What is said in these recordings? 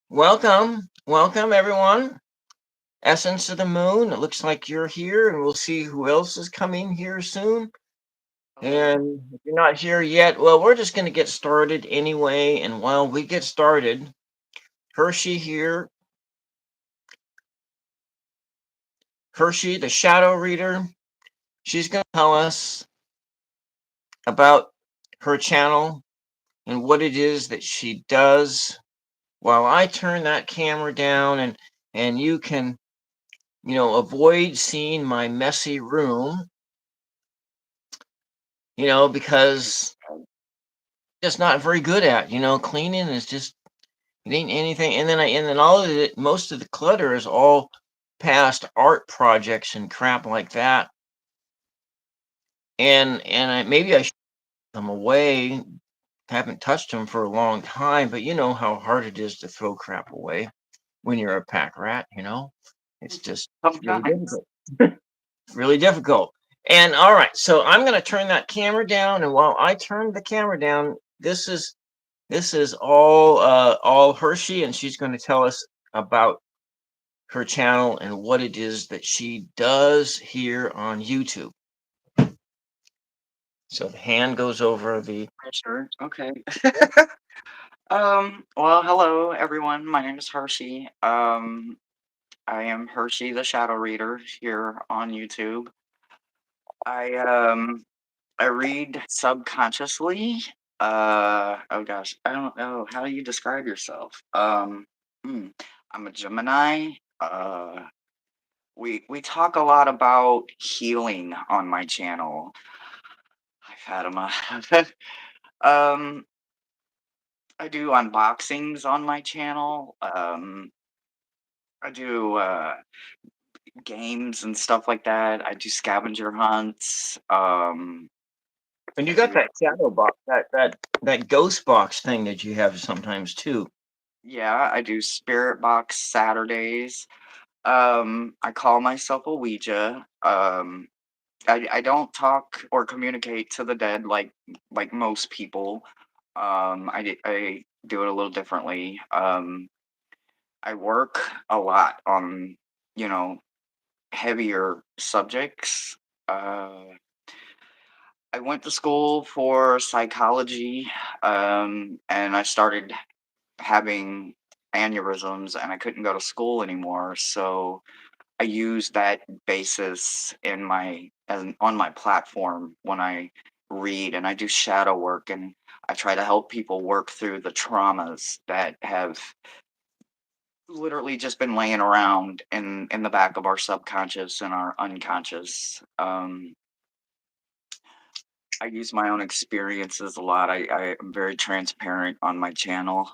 Welcome everyone. Essence of the Moon. It looks like you're here, and we'll see who else is coming here soon. Hello. And if you're not here yet, well, we're just going to get started anyway. And while we get started, Hershe here, Hershe, the shadow reader, she's going to tell us about her channel and what it is that she does while I turn that camera down and you can, avoid seeing my messy room, because just not very good at. Cleaning is just it ain't anything. And then all of it, most of the clutter is all past art projects and crap like that. Maybe I should put them away. Haven't touched them for a long time, but you know how hard it is to throw crap away when you're a pack rat. It's really Sometimes. difficult. Really difficult. And all right, so I'm going to turn that camera down, and while I turn the camera down, this is all Hershey, and she's going to tell us about her channel and what it is that she does here on YouTube. So the hand goes over the. Sure. Okay. Well, hello everyone. My name is Hershey. I am Hershey the Shadow Reader here on YouTube. I I read subconsciously. Oh gosh, I don't know. How do you describe yourself? Hmm, I'm a Gemini. We talk a lot about healing on my channel. I've had them. Um, I do unboxings on my channel. I do games and stuff like that. I do scavenger hunts. And you I got do that shadow box, that ghost box thing that you have sometimes too. yeah, I do spirit box Saturdays. I call myself a Ouija. I don't talk or communicate to the dead like most people. I do it a little differently. I work a lot on, you know, heavier subjects. Uh, I went to school for psychology, and I started having aneurysms, and I couldn't go to school anymore. So I use that basis in on my platform when I read, and I do shadow work, and I try to help people work through the traumas that have literally just been laying around in the back of our subconscious and our unconscious. I use my own experiences a lot. I am very transparent on my channel.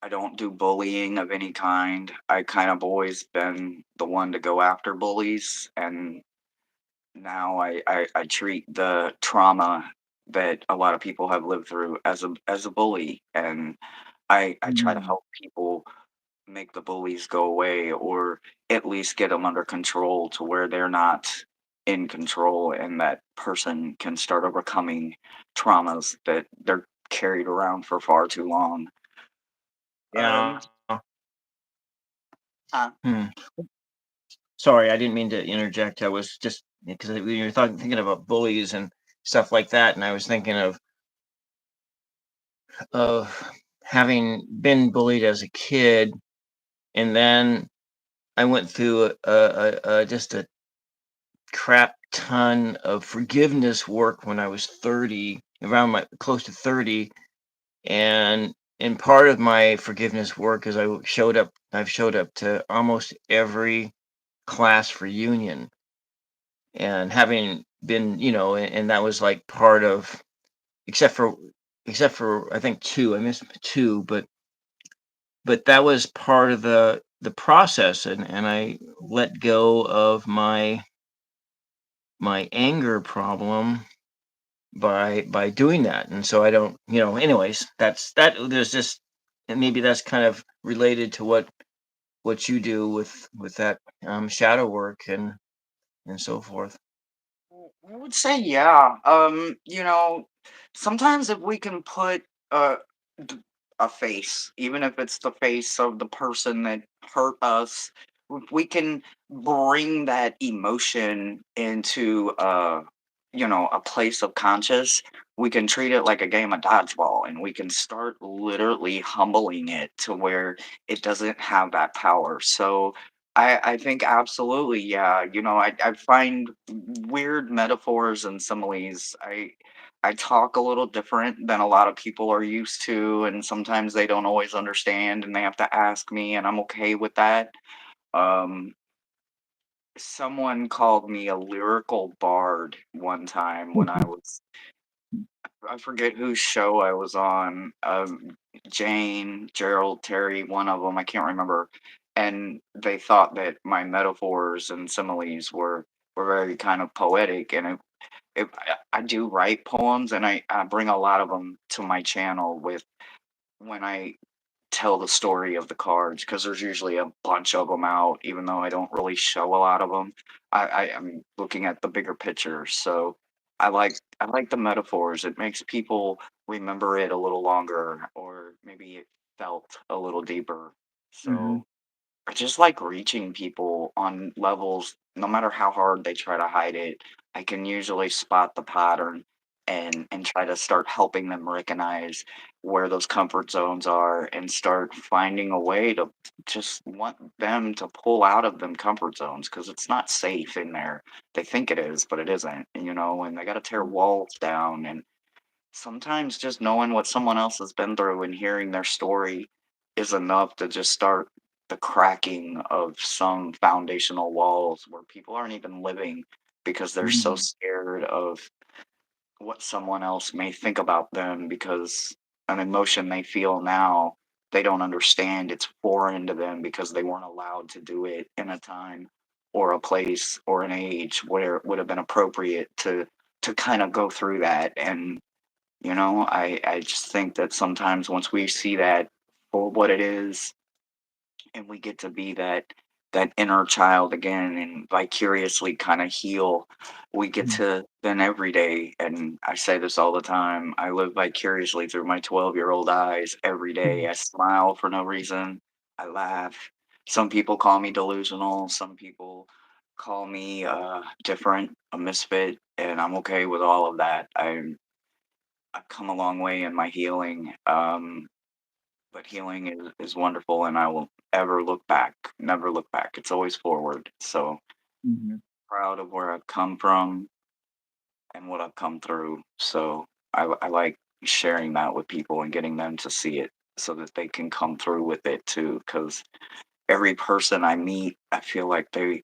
I don't do bullying of any kind. I kind of always been the one to go after bullies, and now I treat the trauma that a lot of people have lived through as a bully, and I try to Mm. help people make the bullies go away, or at least get them under control to where they're not in control, and that person can start overcoming traumas that they're carried around for far too long. Um, Yeah. uh, Hmm. Sorry, I didn't mean to interject. I was just because when you're thinking about bullies and stuff like that, and I was thinking of having been bullied as a kid, and then I went through just a crap ton of forgiveness work when I was 30, around my close to 30, and part of my forgiveness work is I've showed up to almost every class reunion, and having been, and that was like part of, except for I think two, I missed two, but that was part of the process, and I let go of my anger problem by doing that. And so I don't, anyways, that there's just, and maybe that's kind of related to what you do with that shadow work and so forth. I would say yeah. Sometimes if we can put uh, d- a face, even if it's the face of the person that hurt us. If we can bring that emotion into a place of conscious, we can treat it like a game of dodgeball, and we can start literally humbling it to where it doesn't have that power. So I think absolutely, yeah. I find weird metaphors and similes. I talk a little different than a lot of people are used to, and sometimes they don't always understand, and they have to ask me, and I'm okay with that. Um, Someone called me a lyrical bard one time when I forget whose show I was on. Jane, Gerald, Terry, one of them, I can't remember. And they thought that my metaphors and similes were very kind of poetic, and I do write poems, and I bring a lot of them to my channel with when I tell the story of the cards, because there's usually a bunch of them out, even though I don't really show a lot of them. I am looking at the bigger picture, so I like the metaphors. It makes people remember it a little longer, or maybe it felt a little deeper. Mhm. So I just like reaching people on levels, no matter how hard they try to hide it. I can usually spot the pattern and try to start helping them recognize where those comfort zones are and start finding a way to just want them to pull out of them comfort zones, because it's not safe in there. They think it is, but it isn't, and they got to tear walls down. And sometimes just knowing what someone else has been through and hearing their story is enough to just start the cracking of some foundational walls where people aren't even living because they're so Mhm. scared of what someone else may think about them, because an emotion they feel now, they don't understand. It's foreign to them because they weren't allowed to do it in a time or a place or an age where it would have been appropriate to kind of go through that. And I just think that sometimes once we see that for what it is, and we get to be that inner child again and vicariously kind of heal, we get Mhm. to then every day, and I say this all the time, I live vicariously through my 12-year-old eyes every day. I smile for no reason. I laugh. Some people call me delusional. Some people call me different, a misfit, and I'm okay with all of that. I've come a long way in my healing, but healing is wonderful, and I will ever look back, never look back. It's always forward. So Mhm. proud of where I've come from and what I've come through. So I like sharing that with people and getting them to see it so that they can come through with it too. Because every person I meet, I feel like they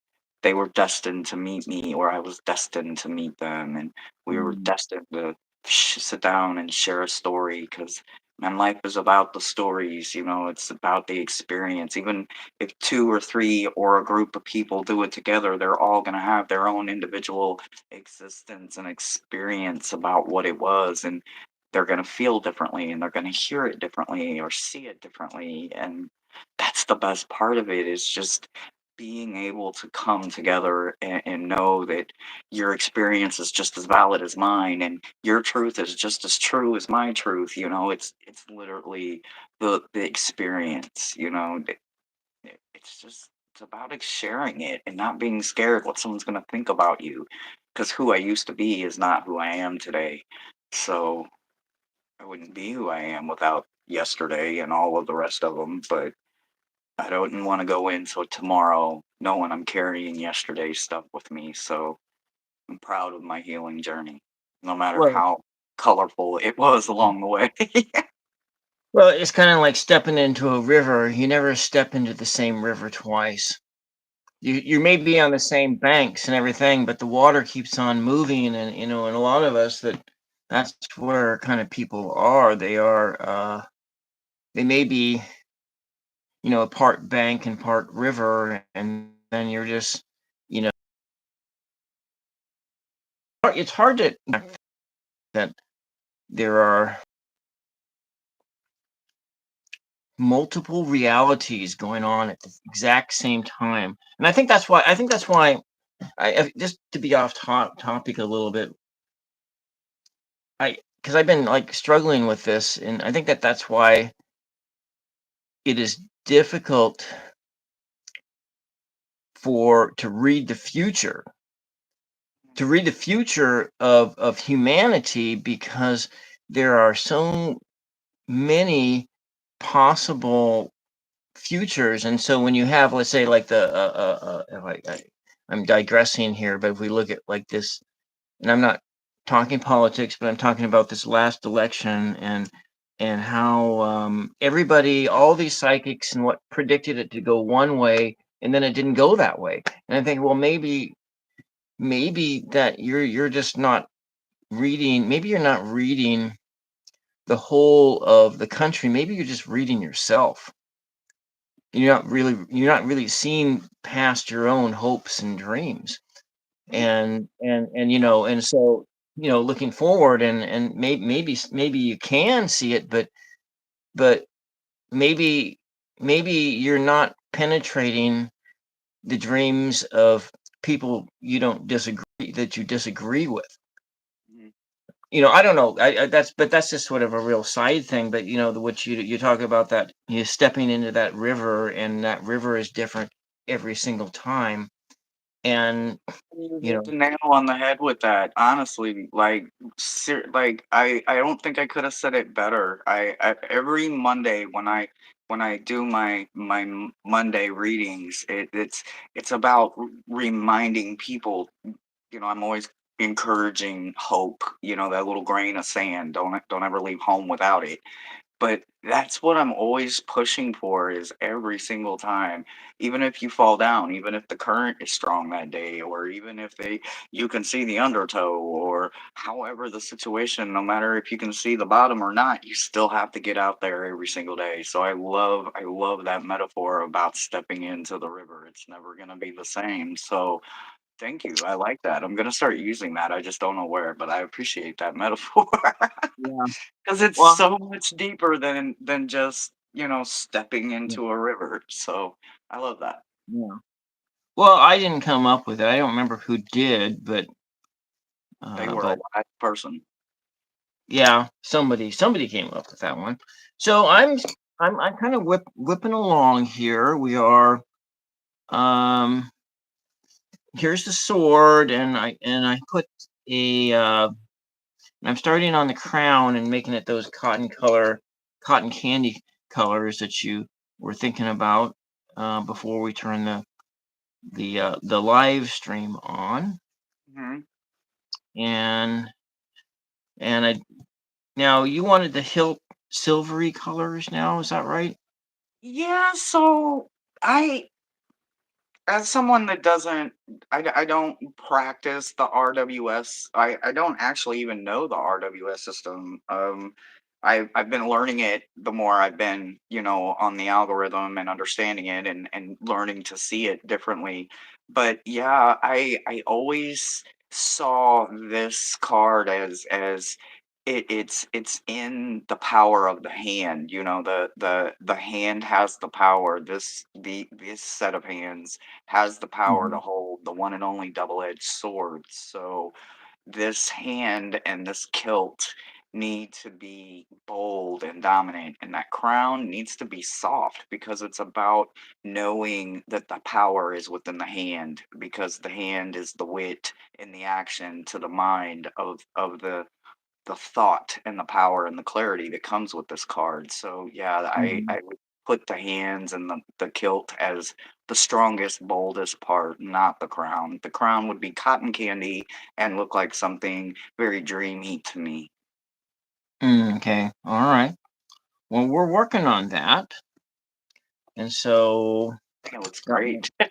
were destined to meet me, or I was destined to meet them, and we were Mhm. destined to sit down and share a story. Because man, life is about the stories. It's about the experience. Even if two or three or a group of people do it together, they're all going to have their own individual existence and experience about what it was, and they're going to feel differently, and they're going to hear it differently or see it differently. And that's the best part of it, is just being able to come together and know that your experience is just as valid as mine, and your truth is just as true as my truth. It's literally the experience. It's about sharing it and not being scared what someone's going to think about you, because who I used to be is not who I am today. So I wouldn't be who I am without yesterday and all of the rest of them. But I don't want to go into tomorrow knowing I'm carrying yesterday's stuff with me. So I'm proud of my healing journey, no matter Well how colorful it was along the way. well, it's kinda like stepping into a river. You never step into the same river twice. You may be on the same banks and everything, but the water keeps on moving, and a lot of us that's where kind of people are. They may be, a part bank and part river, and then you're just, you know it's hard to that there are multiple realities going on at the exact same time. And I think that's why just to be off topic a little bit, because I've been like struggling with this, and I think that's why it is difficult for to read the future, of humanity, because there are so many possible futures. And so when you have, let's say, like the I'm digressing here, but if we look at like this, and I'm not talking politics, but I'm talking about this last election, and how everybody, all these psychics, and what predicted it to go one way, and then it didn't go that way. And I think, well, maybe that you're just not reading. Maybe you're not reading the whole of the country. Maybe you're just reading yourself. You're not really seeing past your own hopes and dreams. And and so, looking forward, and maybe you can see it, but maybe you're not penetrating the dreams of people you disagree with. Mhm. I don't know. That's just sort of a real side thing. But what you talk about, that you stepping into that river, and that river is different every single time. And You you hit know, the nail on the head with that, honestly, like, like, I don't think I could have said it better. Every Monday when I do my Monday readings, it's about reminding people, I'm always encouraging hope, that little grain of sand, don't ever leave home without it. But that's what I'm always pushing for, is every single time, even if you fall down, even if the current is strong that day, or even if you can see the undertow, or however the situation, no matter if you can see the bottom or not, you still have to get out there every single day. So I love that metaphor about stepping into the river. It's never gonna be the same. So thank you. I like that. I'm gonna start using that. I just don't know where, but I appreciate that metaphor. yeah. 'Cause it's Well, so much deeper than just, stepping yeah, into a river, so I love that. yeah. Well, I didn't come up with it. I don't remember who did, They were a but wise person. yeah, somebody came up with that one. So I'm kind of whipping along here. We are um here's the sword, and I put a I'm starting on the crown and making it those cotton candy colors that you were thinking about before we turn the live stream on. Mhm. And I now, you wanted the hilt silvery colors now, is that right? Yeah, so I as someone that doesn't I don't practice the RWS. I don't actually even know the RWS system. I've been learning it the more I've been, on the algorithm and understanding it, and learning to see it differently. But yeah, I always saw this card as it's in the power of the hand. The hand has the power. This set of hands has the power to Mhm, hold the one and only double-edged sword. So this hand and this kilt need to be bold and dominant, and that crown needs to be soft, because it's about knowing that the power is within the hand, because the hand is the wit and the action to the mind of the thought and the power and the clarity that comes with this card. So yeah, I mhm. would put the hands and the kilt as the strongest, boldest part, not the crown. The crown would be cotton candy and look like something very dreamy to me. Okay, alright. Well, we're working on that, and so It looks got great. my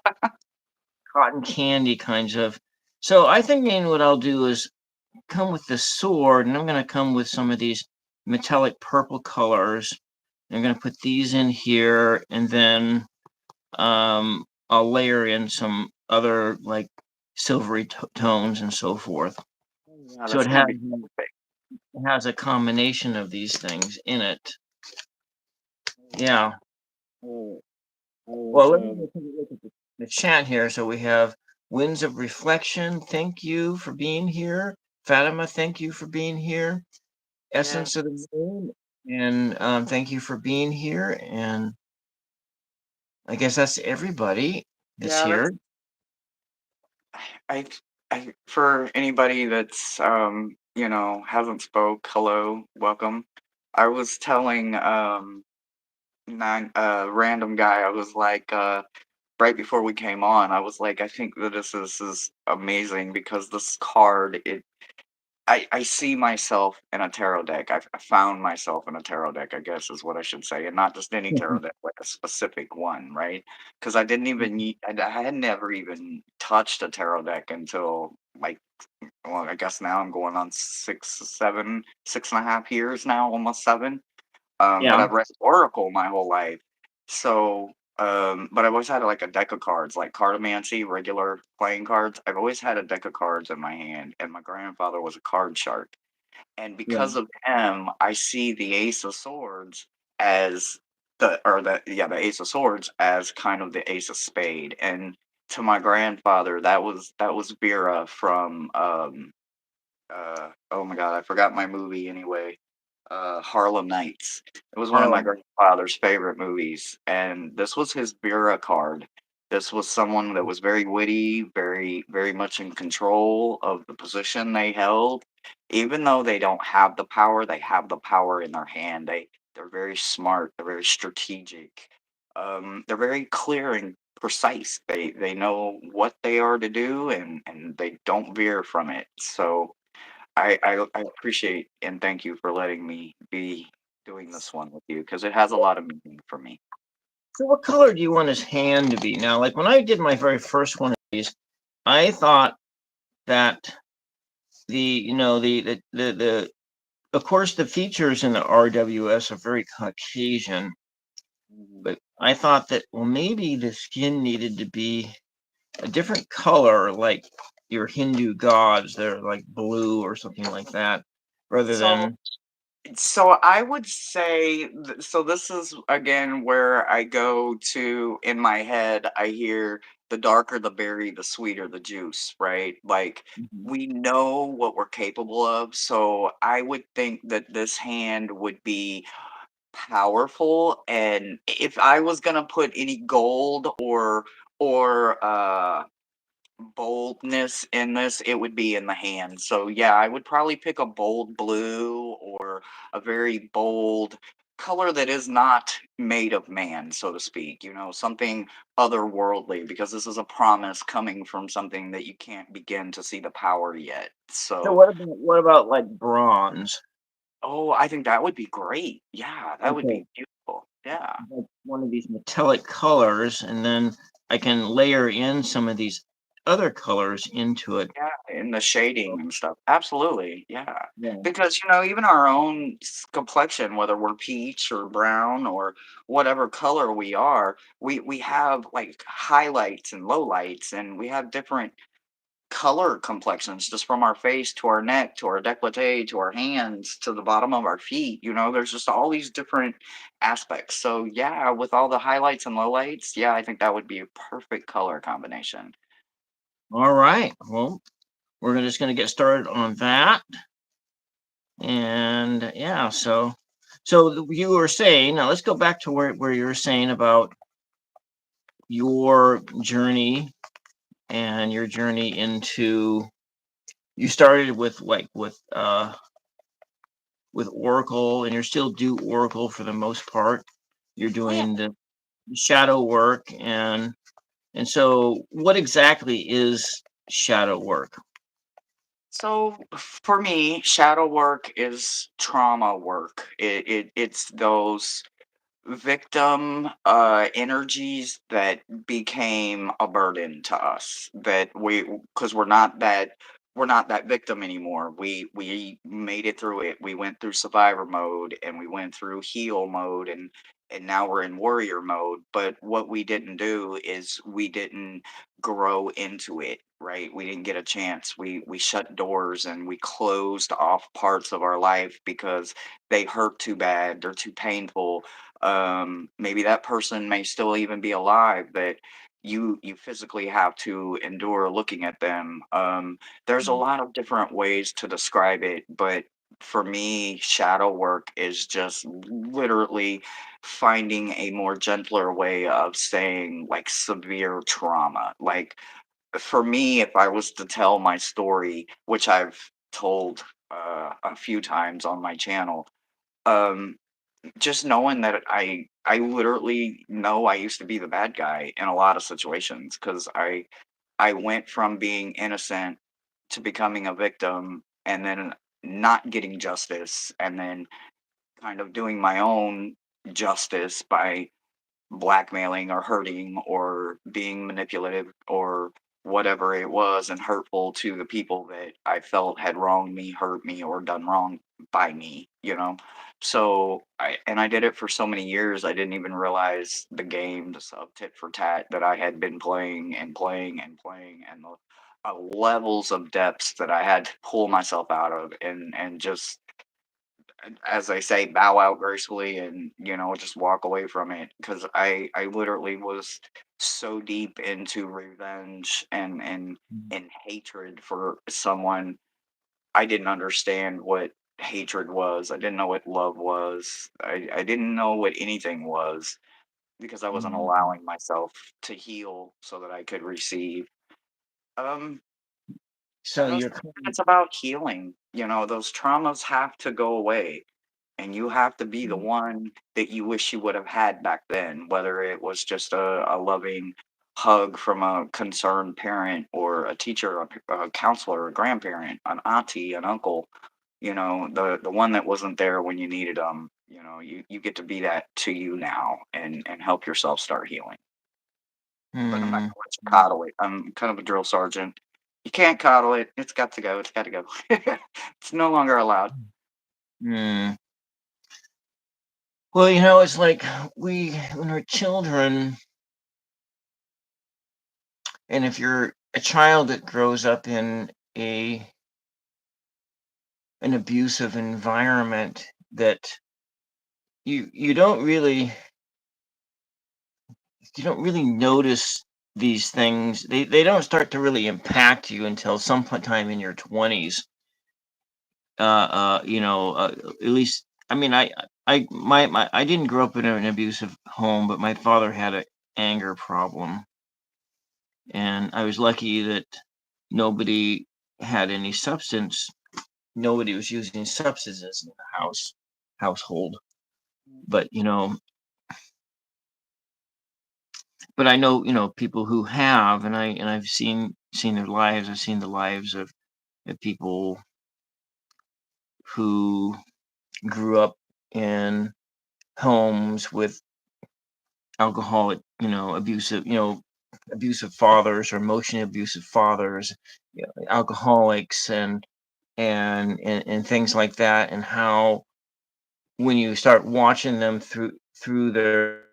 cotton candy kinds of. So I think, what I'll do is come with the sword, and I'm gonna come with some of these metallic purple colors. I'm gonna put these in here, and then, I'll layer in some other, like, silvery tones and so forth. Yeah, So that's it gonna has be perfect. a combination of these things in it. Yeah. Oh, I was, Well, let me take a look at the chat here. So we have Winds of Reflection. Thank you for being here. Fatima, thank you for being here. yes. Essence of the Moon, and thank you for being here. And I guess that's everybody that's Yeah, here. I for anybody that's hasn't spoke, hello, welcome. I was telling nine random guy, I was like right before we came on, I was like, I think that this is amazing because this card I see myself in a tarot deck. I found myself in a tarot deck, I guess is what I should say, and not just any tarot deck, like a specific one, right? Because I didn't even I had never even touched a tarot deck until like, well, I guess now I'm going on 6.5 years now, almost 7. But Yeah. I've read Oracle my whole life. So, but I've always had like a deck of cards, like cartomancy, regular playing cards. I've always had a deck of cards in my hand, and my grandfather was a card shark. And Yeah. because of him, I see the Ace of Swords as the Ace of Swords as kind of the Ace of Spade. And to my grandfather, that was Vera from oh my god, I forgot my movie anyway. Harlem Nights. It was one of my Harlem. grandfather's favorite movies, and this was his Vera card. This was someone that was very witty, very, very much in control of the position they held. Even though they don't have the power, they have the power in their hand. They're very smart. They're very strategic. They're very clear and precise. They know what they are to do, and they don't veer from it. So I appreciate and thank you for letting me be doing this one with you because it has a lot of meaning for me. So, what color do you want his hand to be? Now, like when I did my very first one of these, I thought that the you know the of course the features in the RWS are very Caucasian, Mhm. but I thought that well maybe the skin needed to be a different color, like your Hindu gods, they're like blue or something like that, rather So than so I would say so this is again where I go to in my head, I hear the darker the berry, the sweeter the juice, right? Like Mhm. we know what we're capable of, so I would think that this hand would be powerful, and if I was gonna put any gold or boldness in this, it would be in the hand. So yeah, I would probably pick a bold blue or a very bold color that is not made of man, so to speak, something otherworldly, because this is a promise coming from something that you can't begin to see the power yet. So So, what about like bronze? oh, I think that would be great. Yeah, that would Okay, be beautiful. Yeah. like one of these metallic colors, and then I can layer in some of these other colors into it. Yeah, and the shading So, and stuff. Absolutely, yeah. yeah. Because, even our own complexion, whether we're peach or brown or whatever color we are, we have like highlights and lowlights, and we have different color complexions just from our face to our neck to our décolleté to our hands to the bottom of our feet. There's just all these different aspects. So, yeah, with all the highlights and lowlights, yeah, I think that would be a perfect color combination. All right. Well, we're just going to get started on that. And yeah, so you were saying, now let's go back to where you were saying about your journey and your journey into you started with like with Oracle and you're still do Oracle for the most part. You're Oh, yeah. doing the shadow work and so what exactly is shadow work? So for me, shadow work is trauma work. It's those victim energies that became a burden to us, that because we're not that victim anymore. We made it through it. We went through survivor mode and we went through heal mode, and now we're in warrior mode. But what we didn't do is we didn't grow into it, right? We didn't get a chance. We shut doors and we closed off parts of our life because they hurt too bad, they're too painful. Maybe that person may still even be alive, but you physically have to endure looking at them. There's a lot of different ways to describe it, but for me, shadow work is just literally finding a more gentler way of saying like severe trauma. Like for me, if I was to tell my story, which I've told a few times on my channel, um, just knowing that I literally know I used to be the bad guy in a lot of situations because I went from being innocent to becoming a victim and then not getting justice and then kind of doing my own justice by blackmailing or hurting or being manipulative or whatever it was and hurtful to the people that I felt had wronged me, hurt me, or done wrong by me, you know? So I did it for so many years I didn't even realize the games of tit for tat that I had been playing and playing and playing and the levels of depths that I had to pull myself out of and just as I say, bow out gracefully and, just walk away from it because I literally was so deep into revenge and hatred for someone. I didn't understand what hatred was. I didn't know what love was. I didn't know what anything was because I wasn't Mhm. allowing myself to heal so that I could receive. Um, So and those you're kind it's about healing. Those traumas have to go away. And you have to be the one that you wish you would have had back then, whether it was just a loving hug from a concerned parent or a teacher, a counselor, a grandparent, an auntie, an uncle, the one that wasn't there when you needed them. You get to be that to you now and help yourself start healing. But I'm not mm, gonna let you coddle it. I'm kind of a drill sergeant. You can't coddle it. It's got to go. It's got to go. It's no longer allowed. mm. Well, it's like when we're children, and if you're a child that grows up in a an abusive environment, that you don't really notice these things. They don't start to really impact you until some time in your 20s. At least, I mean, I didn't grow up in an abusive home, but my father had an anger problem, and I was lucky that nobody had any substance. Nobody was using substances in the household. But but I know people who have, and I've seen their lives. I've seen the lives of people who grew up in homes with alcoholic, abusive fathers or emotionally abusive fathers, alcoholics, and things like that, and how when you start watching them through their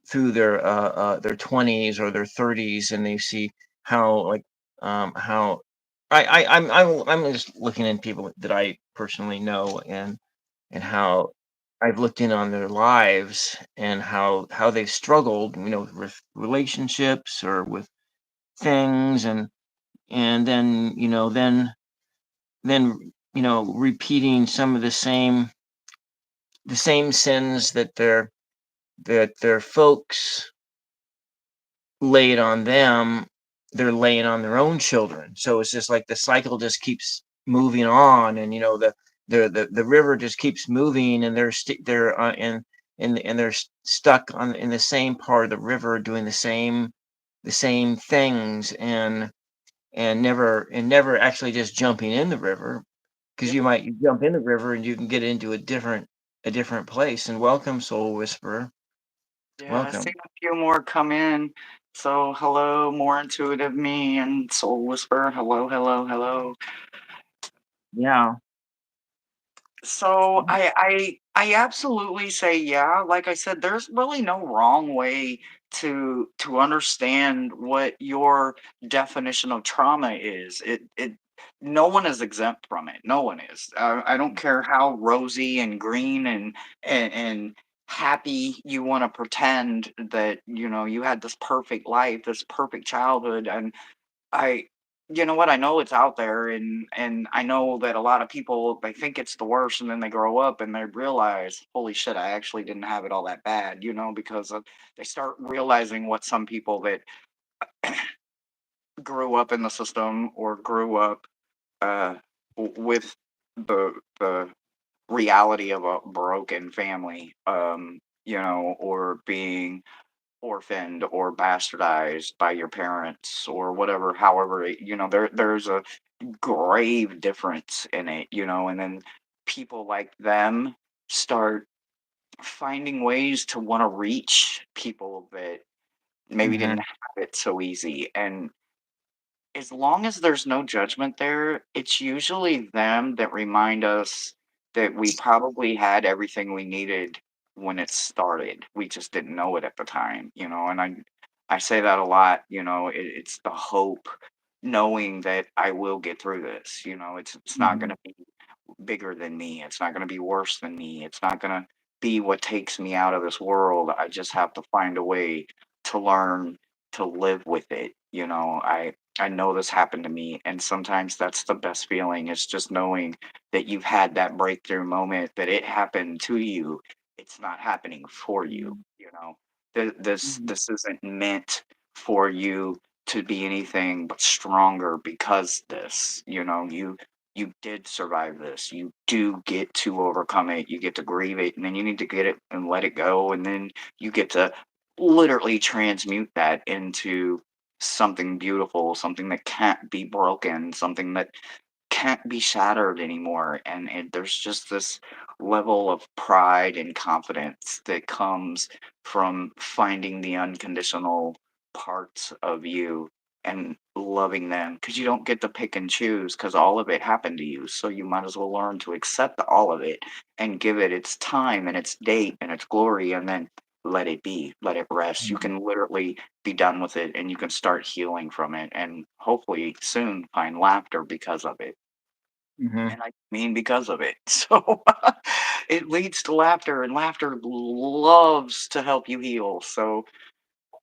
20s or their 30s, and they see how, like, how I'm just looking at people that I personally know, and how I've looked in on their lives, and how they've struggled, with relationships or with things, and then repeating some of the same sins that their folks laid on them, they're laying on their own children. So it's just like the cycle just keeps moving on, and the river just keeps moving, and they're and they're stuck in the same part of the river, doing the same things, and never actually just jumping in the river, because Yeah. you jump in the river and you can get into a different place. And welcome, Soul Whisperer. Yeah, I've seen Welcome. a few more come in. So, hello, more intuitive me and Soul Whisper. Hello, hello, hello. Yeah. So I absolutely say yeah. Like I said, there's really no wrong way to understand what your definition of trauma is. It no one is exempt from it. No one is. I don't care how rosy and green and happy you want to pretend that you had this perfect life, this perfect childhood, and I. you know what? I know it's out there, and I know that a lot of people, they think it's the worst, and then they grow up and they realize, holy shit, I actually didn't have it all that bad, because they start realizing what some people that grew up in the system or grew up uh, with the reality of a broken family, or being orphaned or bastardized by your parents or whatever. However, there's a grave difference in it, and then people like them start finding ways to want to reach people that maybe didn't Mhm. have it so easy. And as long as there's no judgment there, it's usually them that remind us that we probably had everything we needed when it started. We just didn't know it at the time, and I say that a lot, it's the hope, knowing that I will get through this. It's not Mhm. gonna be bigger than me. It's not gonna be worse than me. It's not gonna be what takes me out of this world. I just have to find a way to learn to live with it. I know this happened to me, and sometimes that's the best feeling, is just knowing that you've had that breakthrough moment, that it happened to you. It's not happening for you, Mhm. you know. This Mhm. this isn't meant for you to be anything but stronger, because you did survive this. You do get to overcome it. You get to grieve it, and then you need to get it and let it go, and then you get to literally transmute that into something beautiful, something that can't be broken, something that can't be shattered anymore. And there's just this level of pride and confidence that comes from finding the unconditional parts of you and loving them, because you don't get to pick and choose, because all of it happened to you. So you might as well learn to accept all of it and give it its time and its date and its glory, and then let it be, let it rest. You Mhm. can literally be done with it, and you can start healing from it, and hopefully soon find laughter because of it. Mhm. And I mean because of it. So it leads to laughter, and laughter loves to help you heal. So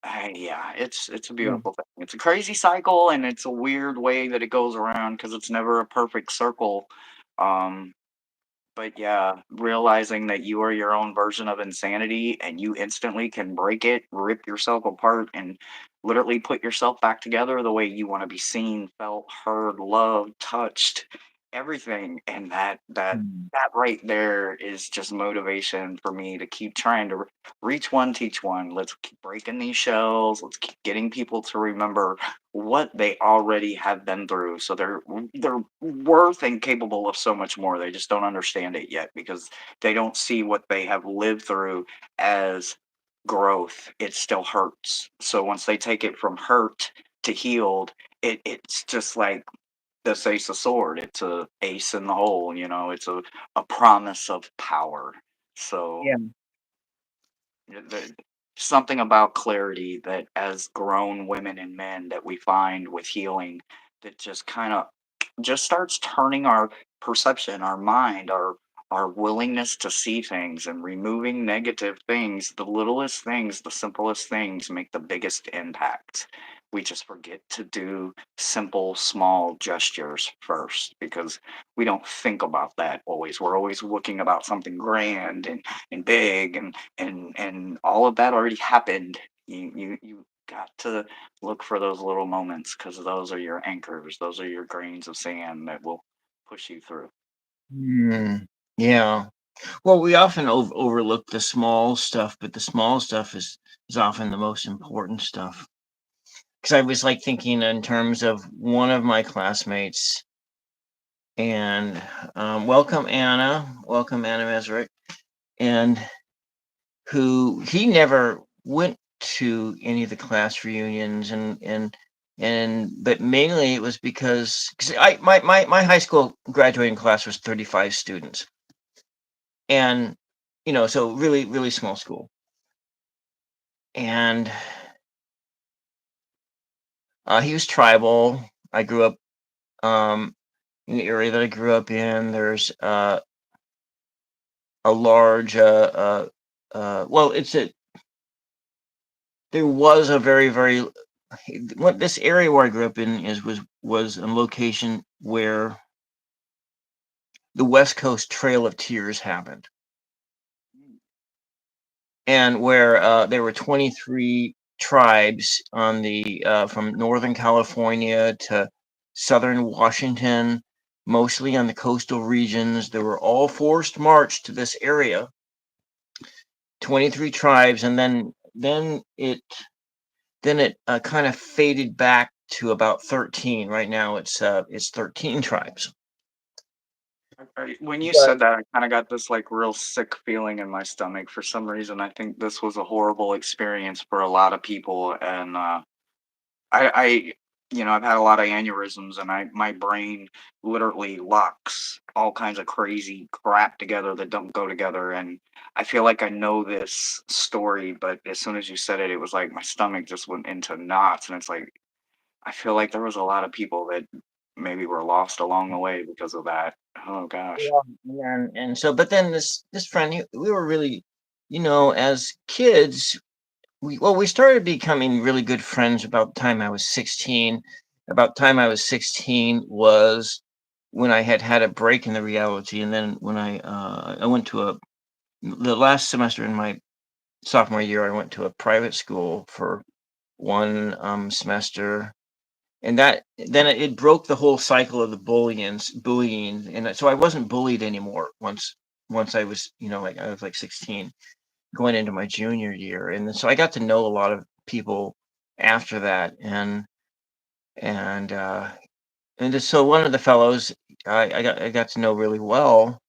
yeah, it's a Yeah. beautiful thing. It's a crazy cycle, and it's a weird way that it goes around, because it's never a perfect circle. Um, but yeah, realizing that you are your own version of insanity, and you instantly can break it, rip yourself apart, and literally put yourself back together the way you want to be seen, felt, heard, loved, touched, everything. And Mhm. that right there is just motivation for me to keep trying to reach one, teach one. Let's keep breaking these shells. Let's keep getting people to remember what they already have been through, so they're worth and capable of so much more. They just don't understand it yet, because they don't see what they have lived through as growth. It still hurts. So once they take it from hurt to healed, it's just like this ace of sword. It's a ace in the hole, it's a promise of power. So Yeah. the something about clarity, that as grown women and men, that we find with healing, that just kind of just starts turning our perception, our mind, our willingness to see things, and removing negative things. The littlest things, the simplest things make the biggest impact. We just forget to do simple, small gestures first, because we don't think about that always. We're always looking about something grand and big, and all of that already happened. You got to look for those little moments, because those are your anchors. Those are your grains of sand that will push you through. Mm. Yeah. Well, we often overlook the small stuff, but the small stuff is often the most important stuff. Because I was like thinking in terms of one of my classmates, and welcome Anna Mesrick, and who he never went to any of the class reunions, and but mainly it was because my high school graduating class was 35 students, and so really small school. And he was tribal. I grew up in the area that I grew up in. There's a large well, it's a there was a very what this area where I grew up in was a location where the West Coast Trail of Tears happened, Mm. and where there were 23 tribes on the from Northern California to Southern Washington, mostly on the coastal regions. They were all forced marched to this area. 23 tribes, and then it kind of faded back to about 13. Right now, it's 13 tribes. When you But said that, I kind of got this like real sick feeling in my stomach for some reason. I think this was a horrible experience for a lot of people, and I I've had a lot of aneurysms, and my brain literally locks all kinds of crazy crap together that don't go together, and I feel like I know this story, but as soon as you said it, it was like my stomach just went into knots, and it's like I feel like there was a lot of people that maybe were lost along the way because of that. Oh gosh. yeah, and so, but then this friend, we were really, as kids, we started becoming really good friends about the time I was 16. About the time I was 16 was when I had a break in the reality, and then when I went to the last semester in my sophomore year, I went to a private school for one semester, and that then it broke the whole cycle of the bullying, and so I wasn't bullied anymore once I was, like I was like 16 going into my junior year, and so I got to know a lot of people after that, and so one of the fellows I got to know really well,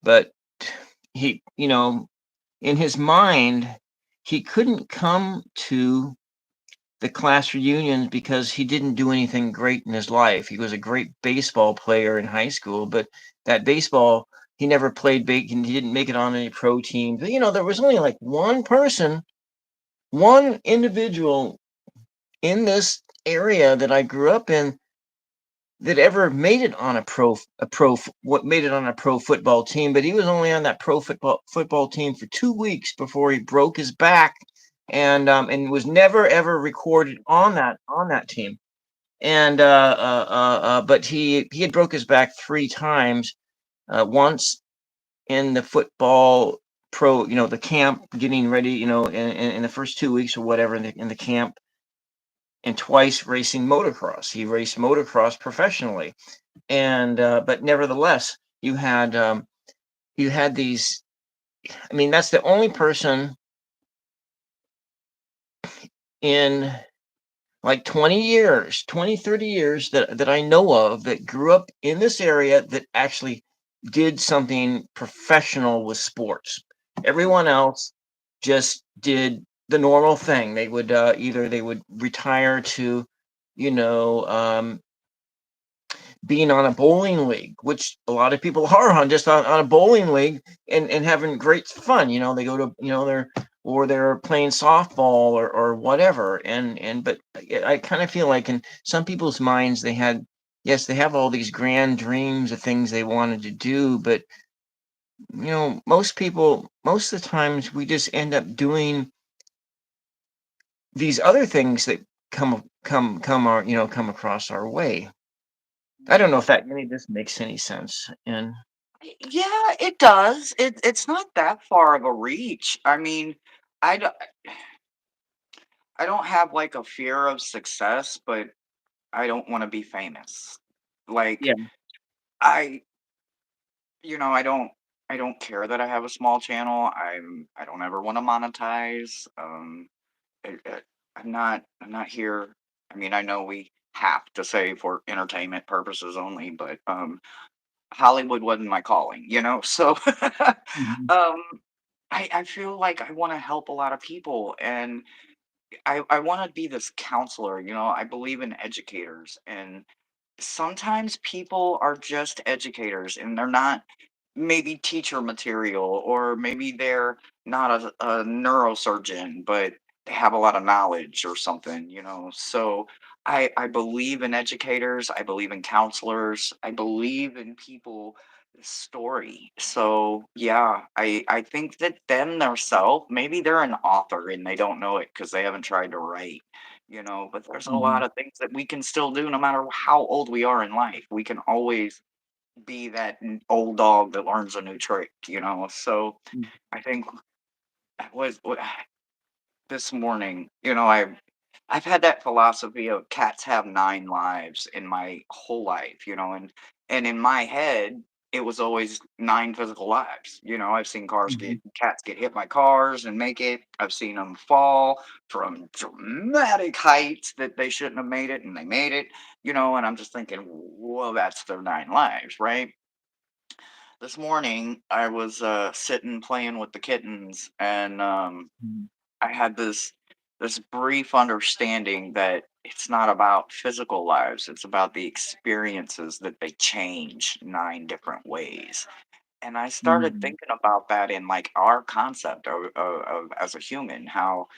but he, in his mind, he couldn't come to the class reunions because he didn't do anything great in his life. He was a great baseball player in high school, but that baseball, he never played big and he didn't make it on any pro teams. But, there was only like one person, one individual in this area that I grew up in that ever made it on what made it on a pro football team, but he was only on that pro football team for 2 weeks before he broke his back, and was never ever recorded on that team. And but he had broke his back 3 times. Once in the football pro, the camp getting ready, in the first 2 weeks or whatever in the camp, and twice racing motocross. He raced motocross professionally, and but nevertheless, you had these. I mean, that's the only person in like 20 years, 20, 30 years that I know of that grew up in this area that actually did something professional with sports. Everyone else just did the normal thing. They would either they would retire to, you know, being on a bowling league, which a lot of people are on, just on a bowling league, and having great fun. They go to, they're playing softball or whatever. And but I kind of feel like in some people's minds they had, yes, they have all these grand dreams of things they wanted to do, but most people, most of the times we just end up doing these other things that come across our way. I don't know if that any of this makes any sense. And Yeah, it does. It's not that far of a reach. I mean, I don't I don't have like a fear of success, but I don't want to be famous. Like yeah. I, I don't care that I have a small channel. I don't ever want to monetize. It, it, I'm not here. I mean, I know we have to say for entertainment purposes only, but Hollywood wasn't my calling, you know? So Mhm. um I feel like I want to help a lot of people, and I want to be this counselor, I believe in educators, and sometimes people are just educators and they're not maybe teacher material, or maybe they're not a neurosurgeon, but they have a lot of knowledge or something, so I believe in educators, I believe in counselors, I believe in people story. So yeah, I think that them themselves, maybe they're an author and they don't know it because they haven't tried to write, but there's a lot Mhm, of things that we can still do no matter how old we are in life. We can always be that old dog that learns a new trick. So mm, I think what this morning, I've had that philosophy of cats have 9 lives in my whole life, and in my head, it was always 9 physical lives. I've seen mhm, cats get hit by cars and make it. I've seen them fall from dramatic heights that they shouldn't have made it, and they made it, and I'm just thinking, well, that's their 9 lives, right? This morning, I was sitting playing with the kittens, and mhm, I had this brief understanding that it's not about physical lives, it's about the experiences that they change 9 different ways. And I started mhm, thinking about that in like our concept of as a human, how,